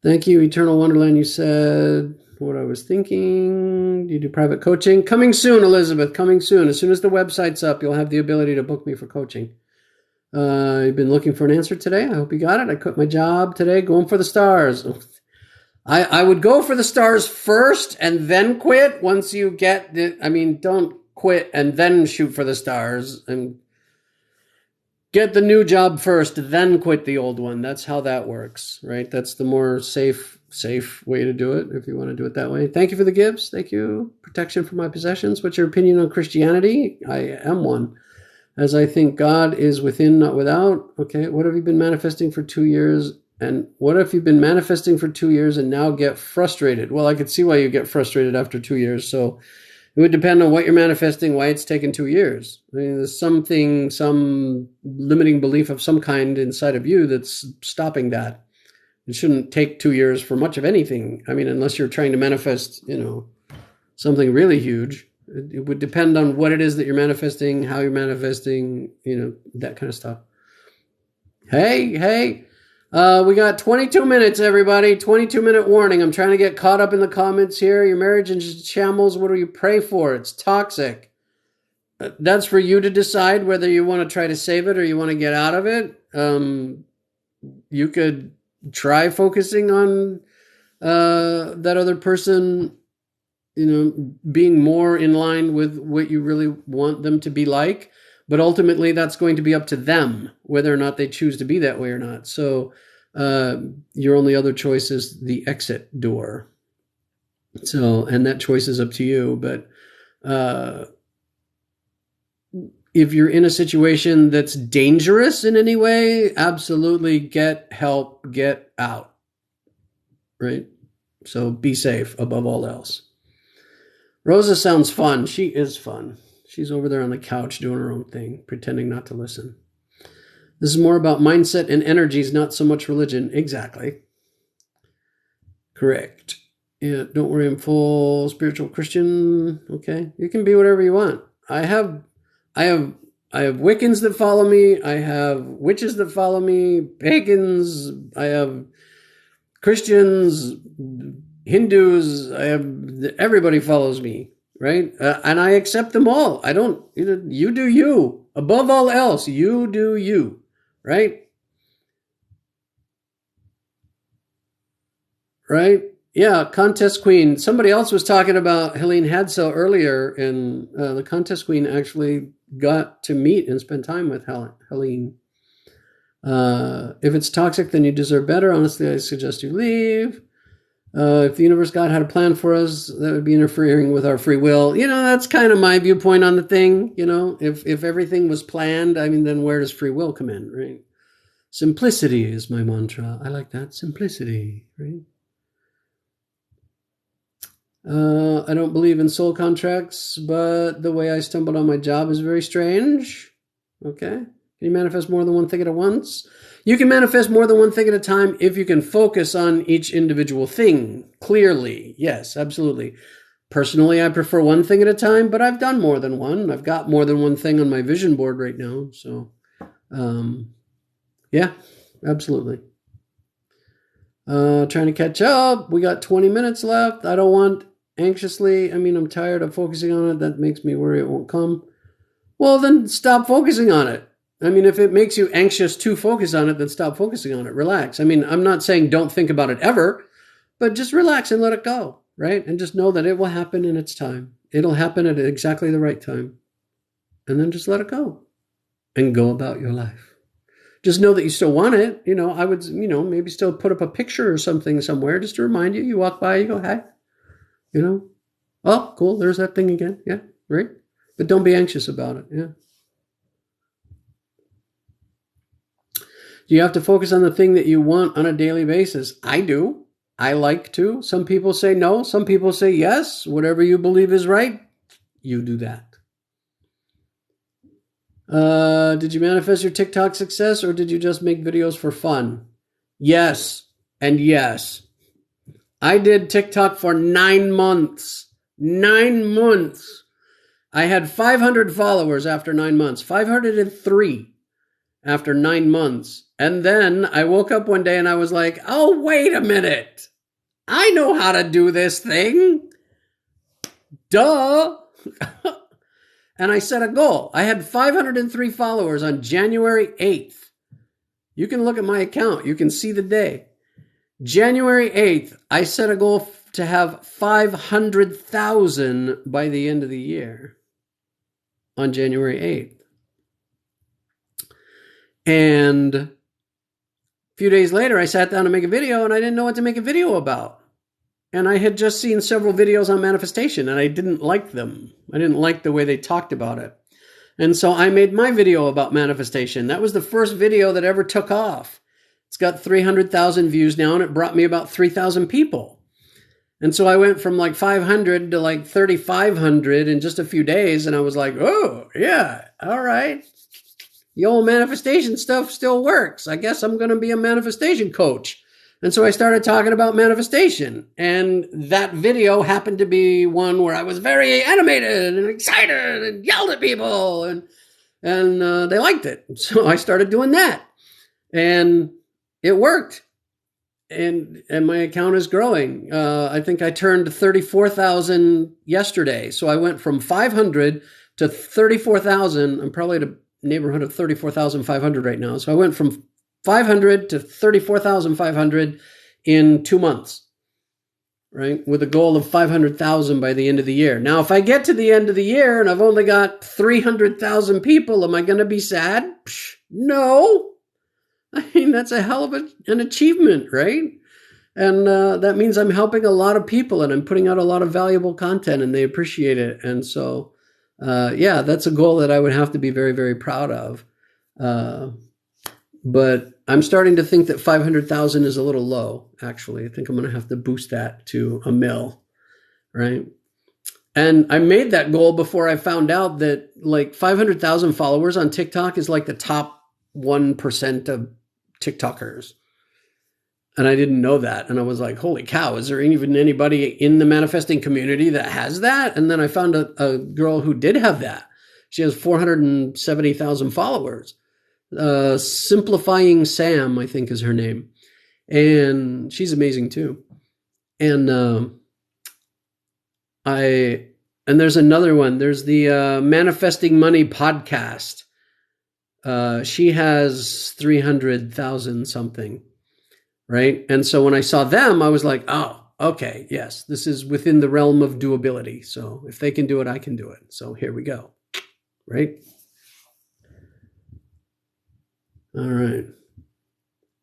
Thank you, Eternal Wonderland. You said what I was thinking. Do you do private coaching? Coming soon, Elizabeth. Coming soon. As soon as the website's up, you'll have the ability to book me for coaching. You've been looking for an answer today. I hope you got it. I quit my job today, going for the stars. I would go for the stars first and then quit once you get don't quit and then shoot for the stars, and get the new job first, then quit the old one. That's how that works, right? That's the more safe way to do it, if you want to do it that way. Thank you for the gifts. Thank you. Protection for my possessions. What's your opinion on Christianity? I am one. As I think God is within, not without. Okay, what have you been manifesting for 2 years? And what if you've been manifesting for 2 years and now get frustrated? Well, I could see why you get frustrated after 2 years. So it would depend on what you're manifesting, why it's taken 2 years. I mean, there's some limiting belief of some kind inside of you that's stopping that. It shouldn't take 2 years for much of anything. I mean, unless you're trying to manifest, something really huge. It would depend on what it is that you're manifesting, how you're manifesting, that kind of stuff. Hey, we got 22 minutes, everybody. 22-minute warning. I'm trying to get caught up in the comments here. Your marriage is shambles. What do you pray for? It's toxic. That's for you to decide whether you want to try to save it or you want to get out of it. You could try focusing on that other person, being more in line with what you really want them to be like. But ultimately, that's going to be up to them, whether or not they choose to be that way or not. So your only other choice is the exit door. And that choice is up to you. But if you're in a situation that's dangerous in any way, absolutely get help, get out. Right? So be safe above all else. Rosa sounds fun. She is fun. She's over there on the couch doing her own thing, pretending not to listen. This is more about mindset and energies, not so much religion. Exactly. Correct. Yeah, don't worry, I'm full spiritual Christian. Okay. You can be whatever you want. I have Wiccans that follow me. I have witches that follow me, pagans. I have Christians, Hindus. Everybody follows me. Right? And I accept them all. I don't, you do you. Above all else, you do you. Right? Right? Yeah, Contest Queen. Somebody else was talking about Helene Hadsell earlier, and the Contest Queen actually got to meet and spend time with Helene. If it's toxic, then you deserve better. Honestly, I suggest you leave. If the universe God had a plan for us, that would be interfering with our free will. That's kind of my viewpoint on the thing. If everything was planned, then where does free will come in, right? Simplicity is my mantra. I like that. Simplicity, right? I don't believe in soul contracts, but the way I stumbled on my job is very strange. Okay. Can you manifest more than one thing at once? You can manifest more than one thing at a time if you can focus on each individual thing clearly. Yes, absolutely. Personally, I prefer one thing at a time, but I've done more than one. I've got more than one thing on my vision board right now. So, yeah, absolutely. Trying to catch up. We got 20 minutes left. I don't want anxiously. I'm tired of focusing on it. That makes me worry it won't come. Well, then stop focusing on it. If it makes you anxious to focus on it, then stop focusing on it. Relax. I'm not saying don't think about it ever, but just relax and let it go, right? And just know that it will happen in its time. It'll happen at exactly the right time. And then just let it go and go about your life. Just know that you still want it. I would, maybe still put up a picture or something somewhere just to remind you. You walk by, you go, hey, oh, cool. There's that thing again. Yeah, right. But don't be anxious about it. Yeah. Do you have to focus on the thing that you want on a daily basis? I do. I like to. Some people say no. Some people say yes. Whatever you believe is right, you do that. Did you manifest your TikTok success or did you just make videos for fun? Yes and yes. I did TikTok for 9 months. 9 months. I had 500 followers after 9 months. 503 after 9 months. And then I woke up one day and I was like, oh, wait a minute. I know how to do this thing. Duh. And I set a goal. I had 503 followers on January 8th. You can look at my account. You can see the day. January 8th, I set a goal to have 500,000 by the end of the year on January 8th. And a few days later, I sat down to make a video and I didn't know what to make a video about. And I had just seen several videos on manifestation and I didn't like them. I didn't like the way they talked about it. And so I made my video about manifestation. That was the first video that ever took off. It's got 300,000 views now and it brought me about 3,000 people. And so I went from like 500 to like 3,500 in just a few days. And I was like, oh, yeah, all right. The old manifestation stuff still works. I guess I'm going to be a manifestation coach. And so I started talking about manifestation. And that video happened to be one where I was very animated and excited and yelled at people, and they liked it. So I started doing that. And it worked. And my account is growing. I think I turned 34,000 yesterday. So I went from 500 to 34,000. I'm probably at a neighborhood of 34,500 right now. So I went from 500 to 34,500 in 2 months, right? With a goal of 500,000 by the end of the year. Now, if I get to the end of the year and I've only got 300,000 people, am I going to be sad? No. I mean, that's a hell of an achievement, right? And that means I'm helping a lot of people and I'm putting out a lot of valuable content and they appreciate it. And so, yeah, that's a goal that I would have to be very, very proud of. But I'm starting to think that 500,000 is a little low, actually. I think I'm going to have to boost that to a mil, right? And I made that goal before I found out that like 500,000 followers on TikTok is like the top 1% of TikTokers. And I didn't know that. And I was like, holy cow, is there even anybody in the manifesting community that has that? And then I found a girl who did have that. She has 470,000 followers. Simplifying Sam, I think is her name. And she's amazing too. And and there's another one. There's the Manifesting Money podcast. She has 300,000 something, right? And so when I saw them, I was like, oh, okay, yes, this is within the realm of doability. So if they can do it, I can do it. So here we go, right? All right.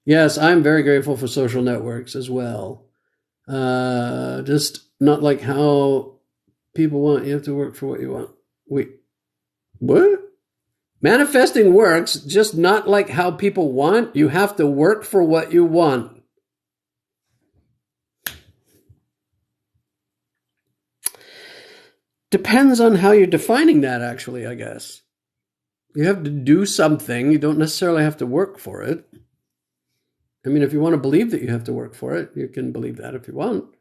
Yes, I'm very grateful for social networks as well. Just not like how people want. You have to work for what you want. Wait, what? Manifesting works, just not like how people want. You have to work for what you want. Depends on how you're defining that, actually, I guess. You have to do something. You don't necessarily have to work for it. I mean, if you want to believe that you have to work for it, you can believe that if you want.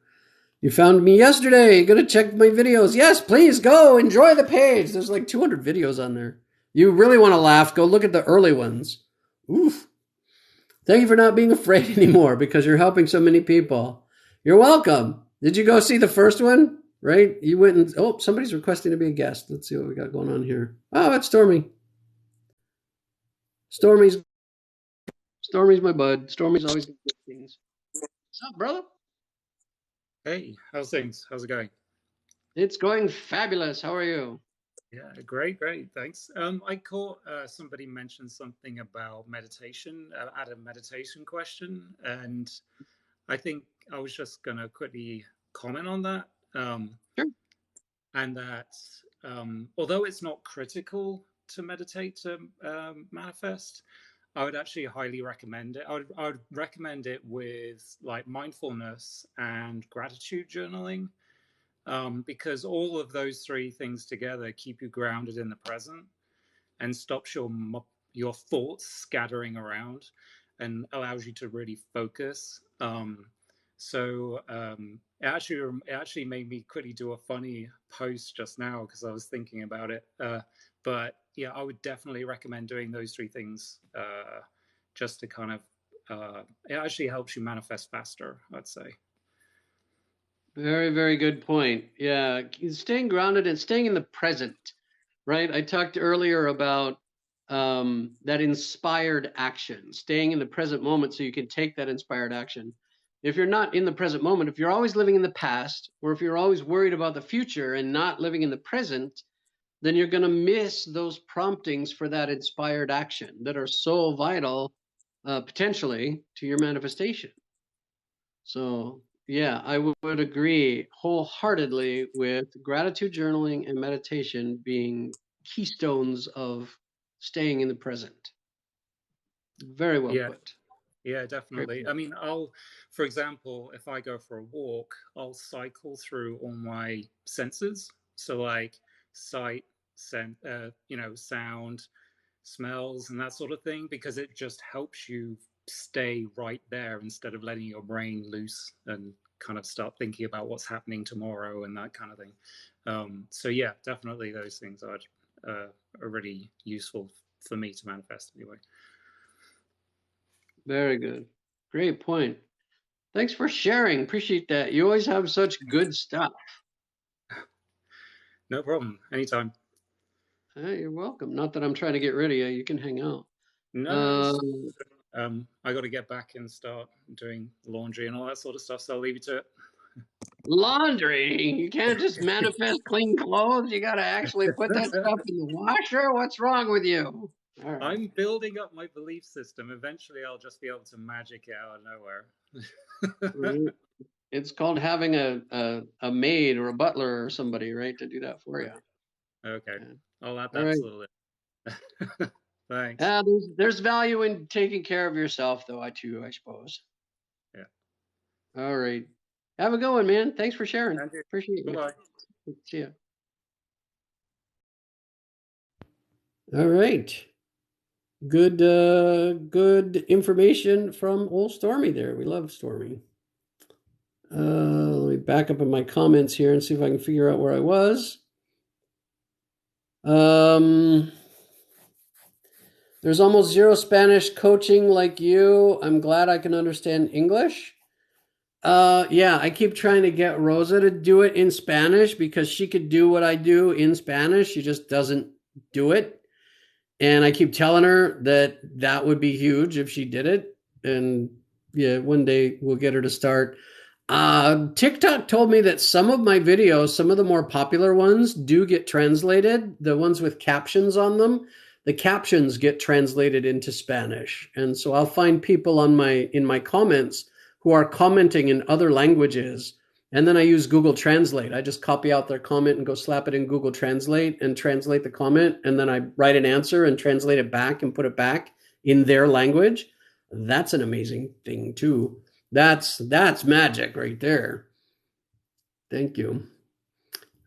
You found me yesterday. You're going to check my videos. Yes, please go. Enjoy the page. There's like 200 videos on there. You really want to laugh, go look at the early ones. Oof. Thank you for not being afraid anymore because you're helping so many people. You're welcome. Did you go see the first one? Right? You went and, oh, somebody's requesting to be a guest. Let's see what we got going on here. Oh, it's Stormy. Stormy's my bud. Stormy's always good things. What's up, brother? Hey, how's things? How's it going? It's going fabulous. How are you? Yeah, great, thanks. I caught somebody mention something about meditation, add a meditation question, and I think I was just gonna quickly comment on that. Sure. And that although it's not critical to meditate to manifest, I would actually highly recommend it. I would recommend it with like mindfulness and gratitude journaling. Because all of those three things together keep you grounded in the present and stops your thoughts scattering around and allows you to really focus. It actually made me quickly do a funny post just now because I was thinking about it. But yeah, I would definitely recommend doing those three things just to kind of. It actually helps you manifest faster, I'd say. Very, very good point. Yeah, staying grounded and staying in the present, right? I talked earlier about that inspired action, staying in the present moment so you can take that inspired action. If you're not in the present moment, if you're always living in the past, or if you're always worried about the future and not living in the present, then you're going to miss those promptings for that inspired action that are so vital, potentially, to your manifestation. So yeah, I would agree wholeheartedly with gratitude journaling and meditation being keystones of staying in the present. Very well put. Yeah, definitely. I mean, for example, if I go for a walk, I'll cycle through all my senses. So like sight, sound, smells, and that sort of thing, because it just helps you stay right there instead of letting your brain loose and kind of start thinking about what's happening tomorrow and that kind of thing. So yeah, definitely those things are really useful for me to manifest anyway. Very good. Great point. Thanks for sharing. Appreciate that. You always have such good stuff. No problem. Anytime. You're welcome. Not that I'm trying to get rid of you. You can hang out. No, I got to get back and start doing laundry and all that sort of stuff, so I'll leave you to it. Laundry. You can't just manifest clean clothes. You got to actually put that stuff in the washer. What's wrong with you? All right. I'm building up my belief system. Eventually, I'll just be able to magic it out of nowhere. It's called having a maid or a butler or somebody, right, to do that for you. Okay. Yeah. I'll add that to the list. Thanks. There's value in taking care of yourself, though, I suppose. Yeah. All right. Have a good one, man. Thanks for sharing. Appreciate you. Bye-bye. See ya. All right. Good information from old Stormy there. We love Stormy. Let me back up in my comments here and see if I can figure out where I was. There's almost zero Spanish coaching like you. I'm glad I can understand English. Yeah, I keep trying to get Rosa to do it in Spanish because she could do what I do in Spanish. She just doesn't do it. And I keep telling her that would be huge if she did it. And yeah, one day we'll get her to start. TikTok told me that some of my videos, some of the more popular ones, do get translated. The ones with captions on them, the captions get translated into Spanish. And so I'll find people in my comments who are commenting in other languages. And then I use Google Translate. I just copy out their comment and go slap it in Google Translate and translate the comment. And then I write an answer and translate it back and put it back in their language. That's an amazing thing too. That's magic right there. Thank you.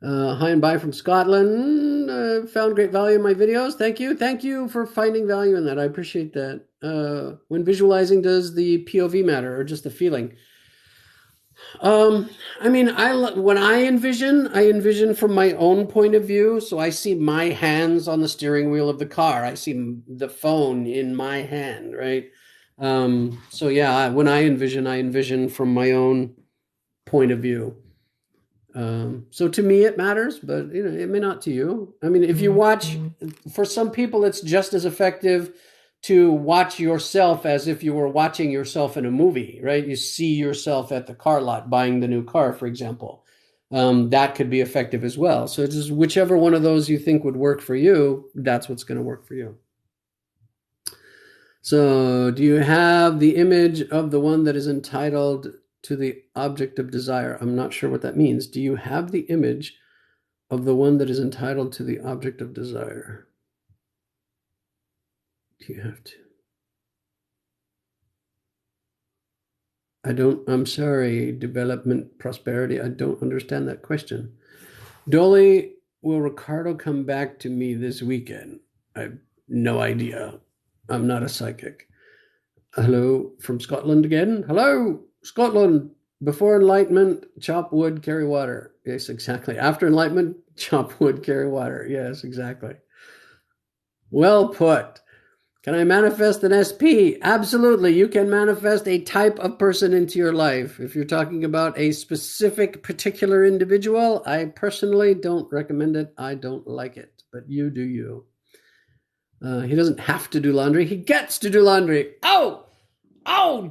Hi and bye from Scotland. Found great value in my videos. Thank you. Thank you for finding value in that. I appreciate that. When visualizing, does the POV matter or just the feeling? I mean, when I envision from my own point of view. So I see my hands on the steering wheel of the car. I see the phone in my hand, right? So yeah, when I envision from my own point of view. So to me it matters, but it may not to you. I mean, if you watch, for some people, it's just as effective to watch yourself as if you were watching yourself in a movie, right? You see yourself at the car lot buying the new car, for example. That could be effective as well. So just whichever one of those you think would work for you, that's what's going to work for you. So do you have the image of the one that is entitled to the object of desire? I'm not sure what that means. Do you have the image of the one that is entitled to the object of desire? Do you have to? I'm sorry, development, prosperity. I don't understand that question. Dolly, will Ricardo come back to me this weekend? I have no idea. I'm not a psychic. Hello from Scotland again. Hello, Scotland. Before enlightenment, chop wood, carry water. Yes, exactly. After enlightenment, chop wood, carry water. Yes, exactly. Well put. Can I manifest an SP? Absolutely. You can manifest a type of person into your life. If you're talking about a specific particular individual, I personally don't recommend it. I don't like it, but you do you. He doesn't have to do laundry. He gets to do laundry. Oh,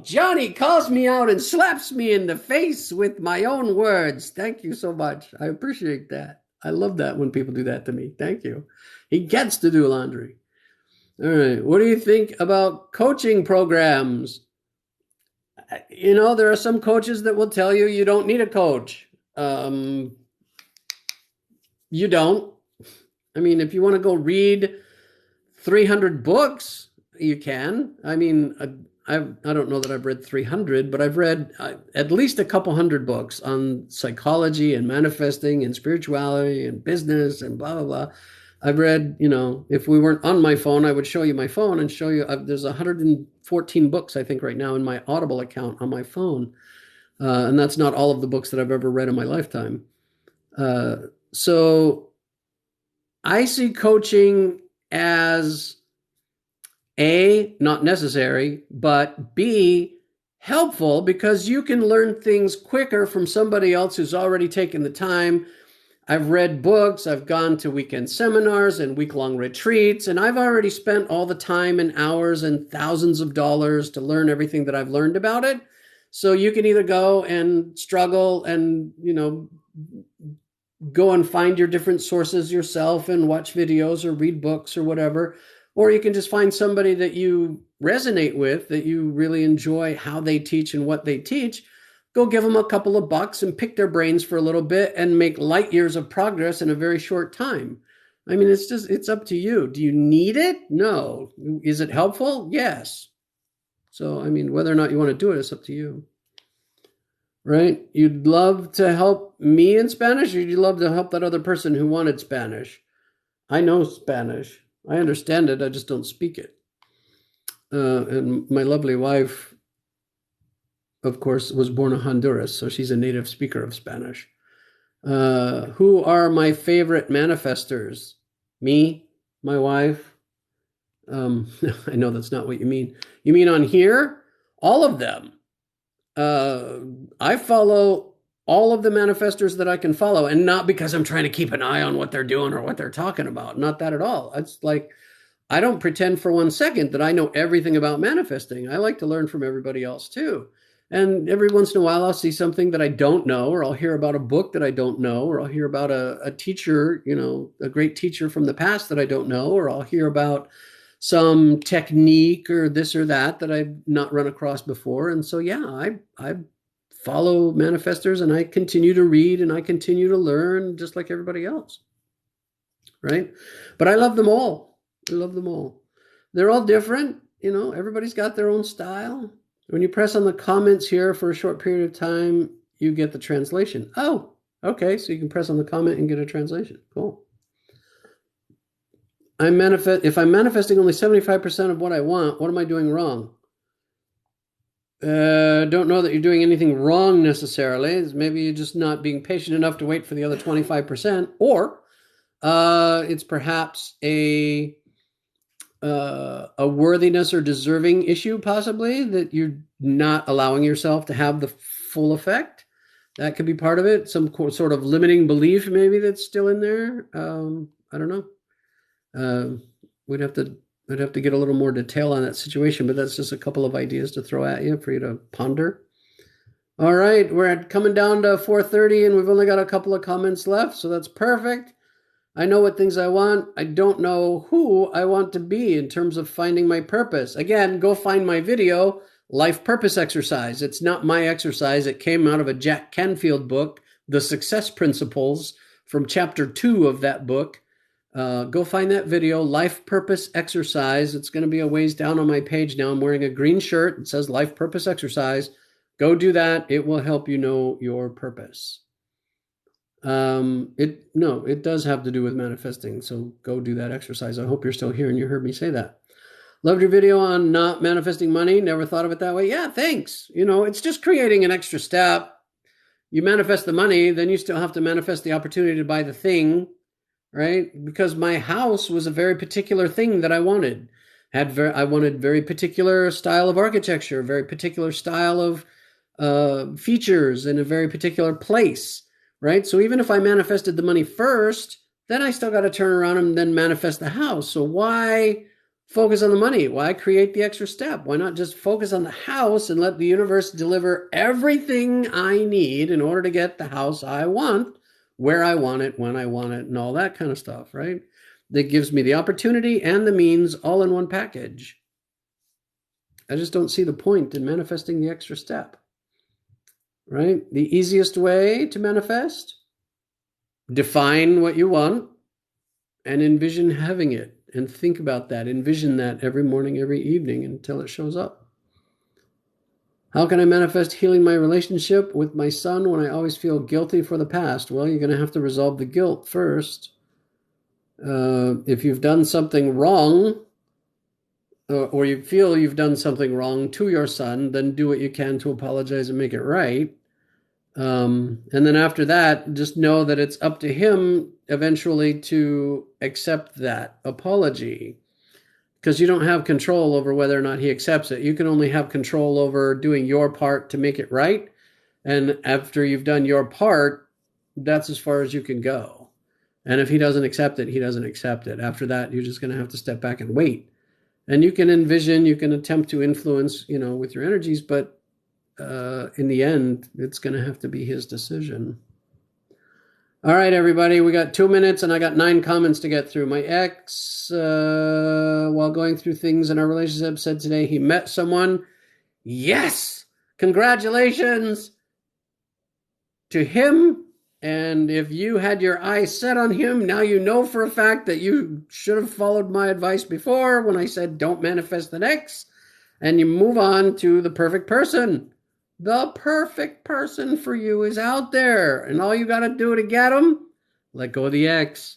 Johnny calls me out and slaps me in the face with my own words. Thank you so much. I appreciate that. I love that when people do that to me. Thank you. He gets to do laundry. All right. What do you think about coaching programs? There are some coaches that will tell you you don't need a coach. You don't. I mean, if you want to go read 300 books, you can. I mean, I don't know that I've read 300, but I've read at least a couple hundred books on psychology and manifesting and spirituality and business and blah, blah, blah. I've read, if we weren't on my phone, I would show you my phone and show you. There's 114 books, I think, right now in my Audible account on my phone. And that's not all of the books that I've ever read in my lifetime. So I see coaching as A, not necessary, but B, helpful because you can learn things quicker from somebody else who's already taken the time. I've read books, I've gone to weekend seminars and week-long retreats, and I've already spent all the time and hours and thousands of dollars to learn everything that I've learned about it. So you can either go and struggle and, go and find your different sources yourself and watch videos or read books or whatever, or you can just find somebody that you resonate with, that you really enjoy how they teach and what they teach. Go give them a couple of bucks and pick their brains for a little bit and make light years of progress in a very short time. I mean, it's up to you. Do you need it? No. Is it helpful? Yes. So, I mean, whether or not you want to do it, it's up to you. Right? You'd love to help me in Spanish, or you'd love to help that other person who wanted Spanish? I know Spanish. I understand it. I just don't speak it. And my lovely wife, of course, was born in Honduras, so she's a native speaker of Spanish. Who are my favorite manifestors? Me, my wife. I know that's not what you mean. You mean on here? All of them. I follow all of the manifestors that I can follow, and not because I'm trying to keep an eye on what they're doing or what they're talking about. Not that at all. It's like, I don't pretend for 1 second that I know everything about manifesting. I like to learn from everybody else too. And every once in a while, I'll see something that I don't know, or I'll hear about a book that I don't know, or I'll hear about a teacher, a great teacher from the past that I don't know, or I'll hear about some technique or this or that I've not run across before. And so, yeah, I follow manifestors, and I continue to read, and I continue to learn just like everybody else. Right? But I love them all. I love them all. They're all different. Everybody's got their own style. When you press on the comments here for a short period of time, you get the translation. Oh, okay. So you can press on the comment and get a translation. Cool. If I'm manifesting only 75% of what I want, what am I doing wrong? Don't know that you're doing anything wrong necessarily. Maybe you're just not being patient enough to wait for the other 25%, or it's perhaps a worthiness or deserving issue, possibly, that you're not allowing yourself to have the full effect. That could be part of it. Some sort of limiting belief maybe that's still in there. I don't know. I'd have to get a little more detail on that situation, but that's just a couple of ideas to throw at you for you to ponder. All right, we're coming down to 4:30, and we've only got a couple of comments left, so that's perfect. I know what things I want. I don't know who I want to be in terms of finding my purpose. Again, go find my video, Life Purpose Exercise. It's not my exercise. It came out of a Jack Canfield book, The Success Principles, from chapter 2 of that book. Go find that video, Life Purpose Exercise. It's going to be a ways down on my page now. I'm wearing a green shirt. It says Life Purpose Exercise. Go do that. It will help you know your purpose. It does have to do with manifesting. So go do that exercise. I hope you're still here and you heard me say that. Loved your video on not manifesting money. Never thought of it that way. Yeah, thanks. It's just creating an extra step. You manifest the money, then you still have to manifest the opportunity to buy the thing, right? Because my house was a very particular thing that I wanted. I wanted very particular style of architecture, very particular style of features in a very particular place. Right? So even if I manifested the money first, then I still got to turn around and then manifest the house. So why focus on the money? Why create the extra step? Why not just focus on the house and let the universe deliver everything I need in order to get the house I want, where I want it, when I want it, and all that kind of stuff, right? That gives me the opportunity and the means all in one package. I just don't see the point in manifesting the extra step. Right? The easiest way to manifest, define what you want and envision having it, and think about that. Envision that every morning, every evening until it shows up. How can I manifest healing my relationship with my son when I always feel guilty for the past? Well, you're going to have to resolve the guilt first. If you've done something wrong, or you feel you've done something wrong to your son, then do what you can to apologize and make it right. And then after that, just know that it's up to him eventually to accept that apology, because you don't have control over whether or not he accepts it. You can only have control over doing your part to make it right. And after you've done your part, that's as far as you can go. And if he doesn't accept it, he doesn't accept it. After that, you're just going to have to step back and wait. And you can envision, you can attempt to influence, with your energies, but in the end, it's going to have to be his decision. All right, everybody, we got 2 minutes and I got 9 comments to get through. My ex, while going through things in our relationship, said today he met someone. Yes! Congratulations to him. And if you had your eyes set on him, now you know for a fact that you should have followed my advice before when I said don't manifest the next. And you move on to the perfect person. The perfect person for you is out there. And all you got to do to get him, let go of the ex.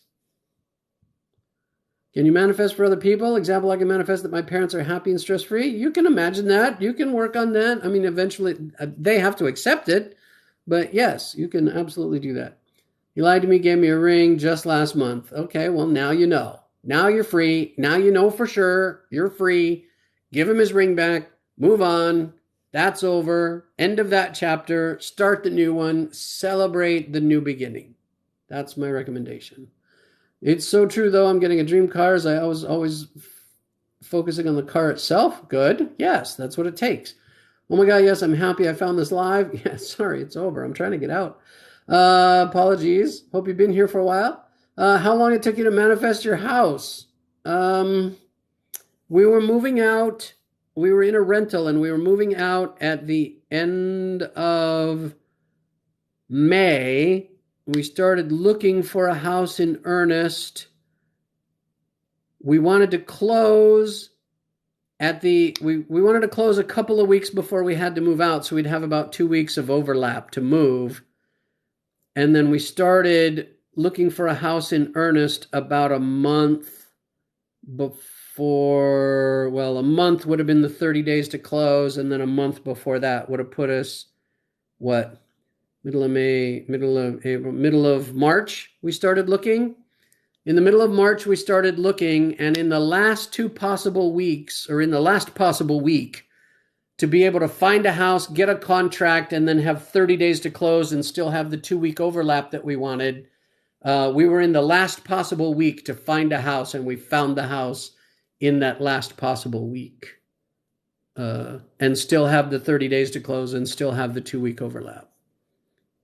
Can you manifest for other people? Example, I can manifest that my parents are happy and stress-free. You can imagine that. You can work on that. I mean, eventually they have to accept it. But yes, you can absolutely do that. He lied to me, gave me a ring just last month. Okay, well, now you know. Now you're free. Now you know for sure you're free. Give him his ring back. Move on. That's over. End of that chapter. Start the new one. Celebrate the new beginning. That's my recommendation. It's so true, though. I'm getting a dream car. As I was always focusing on the car itself. Good. Yes, that's what it takes. Oh my God, yes, I'm happy I found this live. Yeah, sorry, it's over. I'm trying to get out. Apologies. Hope you've been here for a while. How long it took you to manifest your house? We were moving out. We were in a rental and we were moving out at the end of May. We started looking for a house in earnest. We wanted to close we wanted to close a couple of weeks before we had to move out, so we'd have about 2 weeks of overlap to move. And then we started looking for a house in earnest about a month before, well, a month would have been the 30 days to close, and then a month before that would have put us, middle of May, middle of April, middle of March, we started looking. In the middle of March, we started looking, and in the last 2 possible weeks, or in the last possible week, to be able to find a house, get a contract, and then have 30 days to close and still have the 2-week overlap that we wanted, we were in the last possible week to find a house, and we found the house in that last possible week, and still have the 30 days to close and still have the 2-week overlap.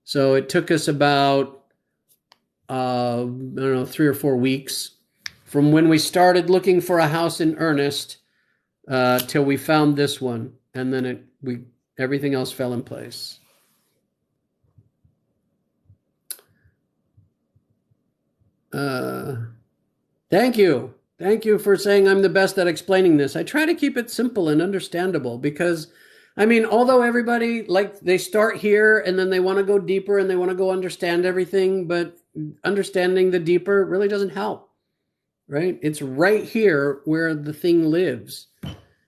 So it took us about 3 or 4 weeks from when we started looking for a house in earnest till we found this one, and then everything else fell in place. Thank you for saying I'm the best at explaining this. I try to keep it simple and understandable because, I mean, although everybody, they start here and then they want to go deeper and they want to go understand everything, but understanding the deeper really doesn't help, right? It's right here where the thing lives,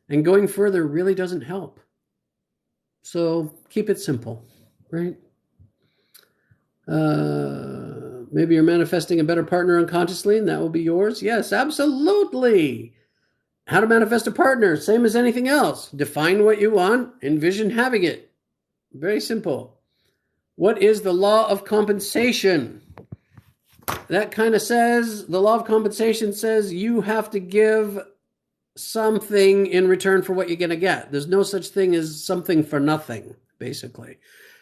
and going further really doesn't help. So keep it simple, right? Maybe you're manifesting a better partner unconsciously and that will be yours. Yes, absolutely. How to manifest a partner, same as anything else. Define what you want, envision having it. Very simple. What is the law of compensation? That kind of says, the law of compensation says you have to give something in return for what you're going to get. There's no such thing as something for nothing, basically.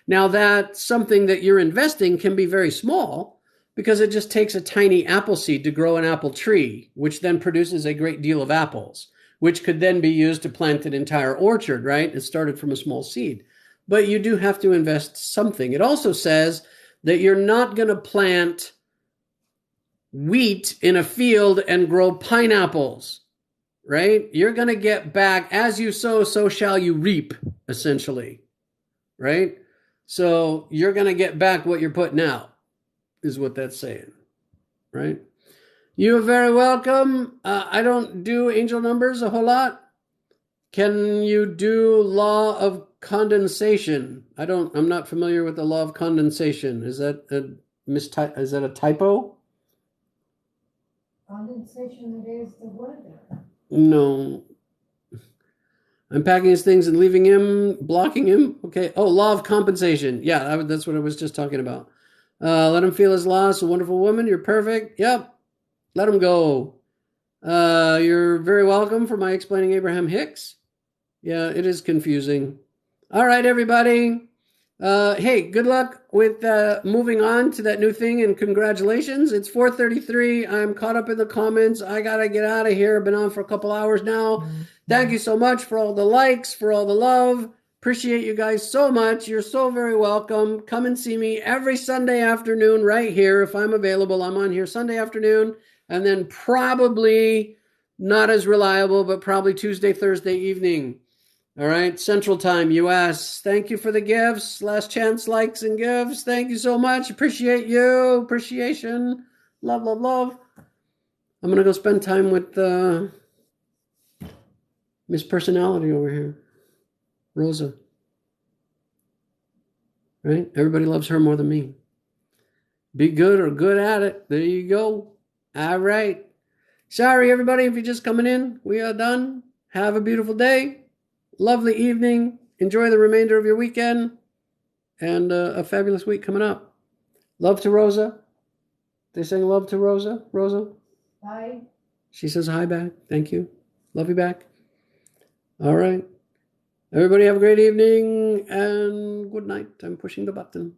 Now, that something that you're investing can be very small because it just takes a tiny apple seed to grow an apple tree, which then produces a great deal of apples, which could then be used to plant an entire orchard, right? It started from a small seed. But you do have to invest something. It also says that you're not going to plant wheat in a field and grow pineapples, right? You're going to get back, as you sow, so shall you reap, essentially, right? So you're going to get back what you're putting out, is what that's saying, right? You are very welcome. I don't do angel numbers a whole lot. Can you do law of condensation? I'm not familiar with the law of condensation. Is that a typo? Condensation, it is the word there. No. I'm packing his things and leaving him, blocking him. Okay. Oh, law of compensation. Yeah, that's what I was just talking about. Let him feel his loss. A wonderful woman. You're perfect. Yep. Let him go. You're very welcome for my explaining Abraham Hicks. Yeah, it is confusing. All right, everybody. Hey, good luck with moving on to that new thing, and congratulations. It's 4:33. I'm caught up in the comments. I gotta get out of here. I've been on for a couple hours now. Thank you so much for all the likes, for all the love. Appreciate you guys so much. You're so very welcome. Come and see me every Sunday afternoon right here if I'm available. I'm on here Sunday afternoon, and then probably not as reliable, but probably Tuesday, Thursday evening. All right, Central Time, US. Thank you for the gifts. Last chance likes and gifts. Thank you so much. Appreciate you. Appreciation. Love, love, love. I'm going to go spend time with Miss Personality over here, Rosa. Right? Everybody loves her more than me. Be good or good at it. There you go. All right. Sorry, everybody, if you're just coming in. We are done. Have a beautiful day. Lovely evening. Enjoy the remainder of your weekend and a fabulous week coming up. Love to Rosa. They saying love to Rosa? Rosa? Bye. She says hi back. Thank you. Love you back. All right. Everybody have a great evening and good night. I'm pushing the button.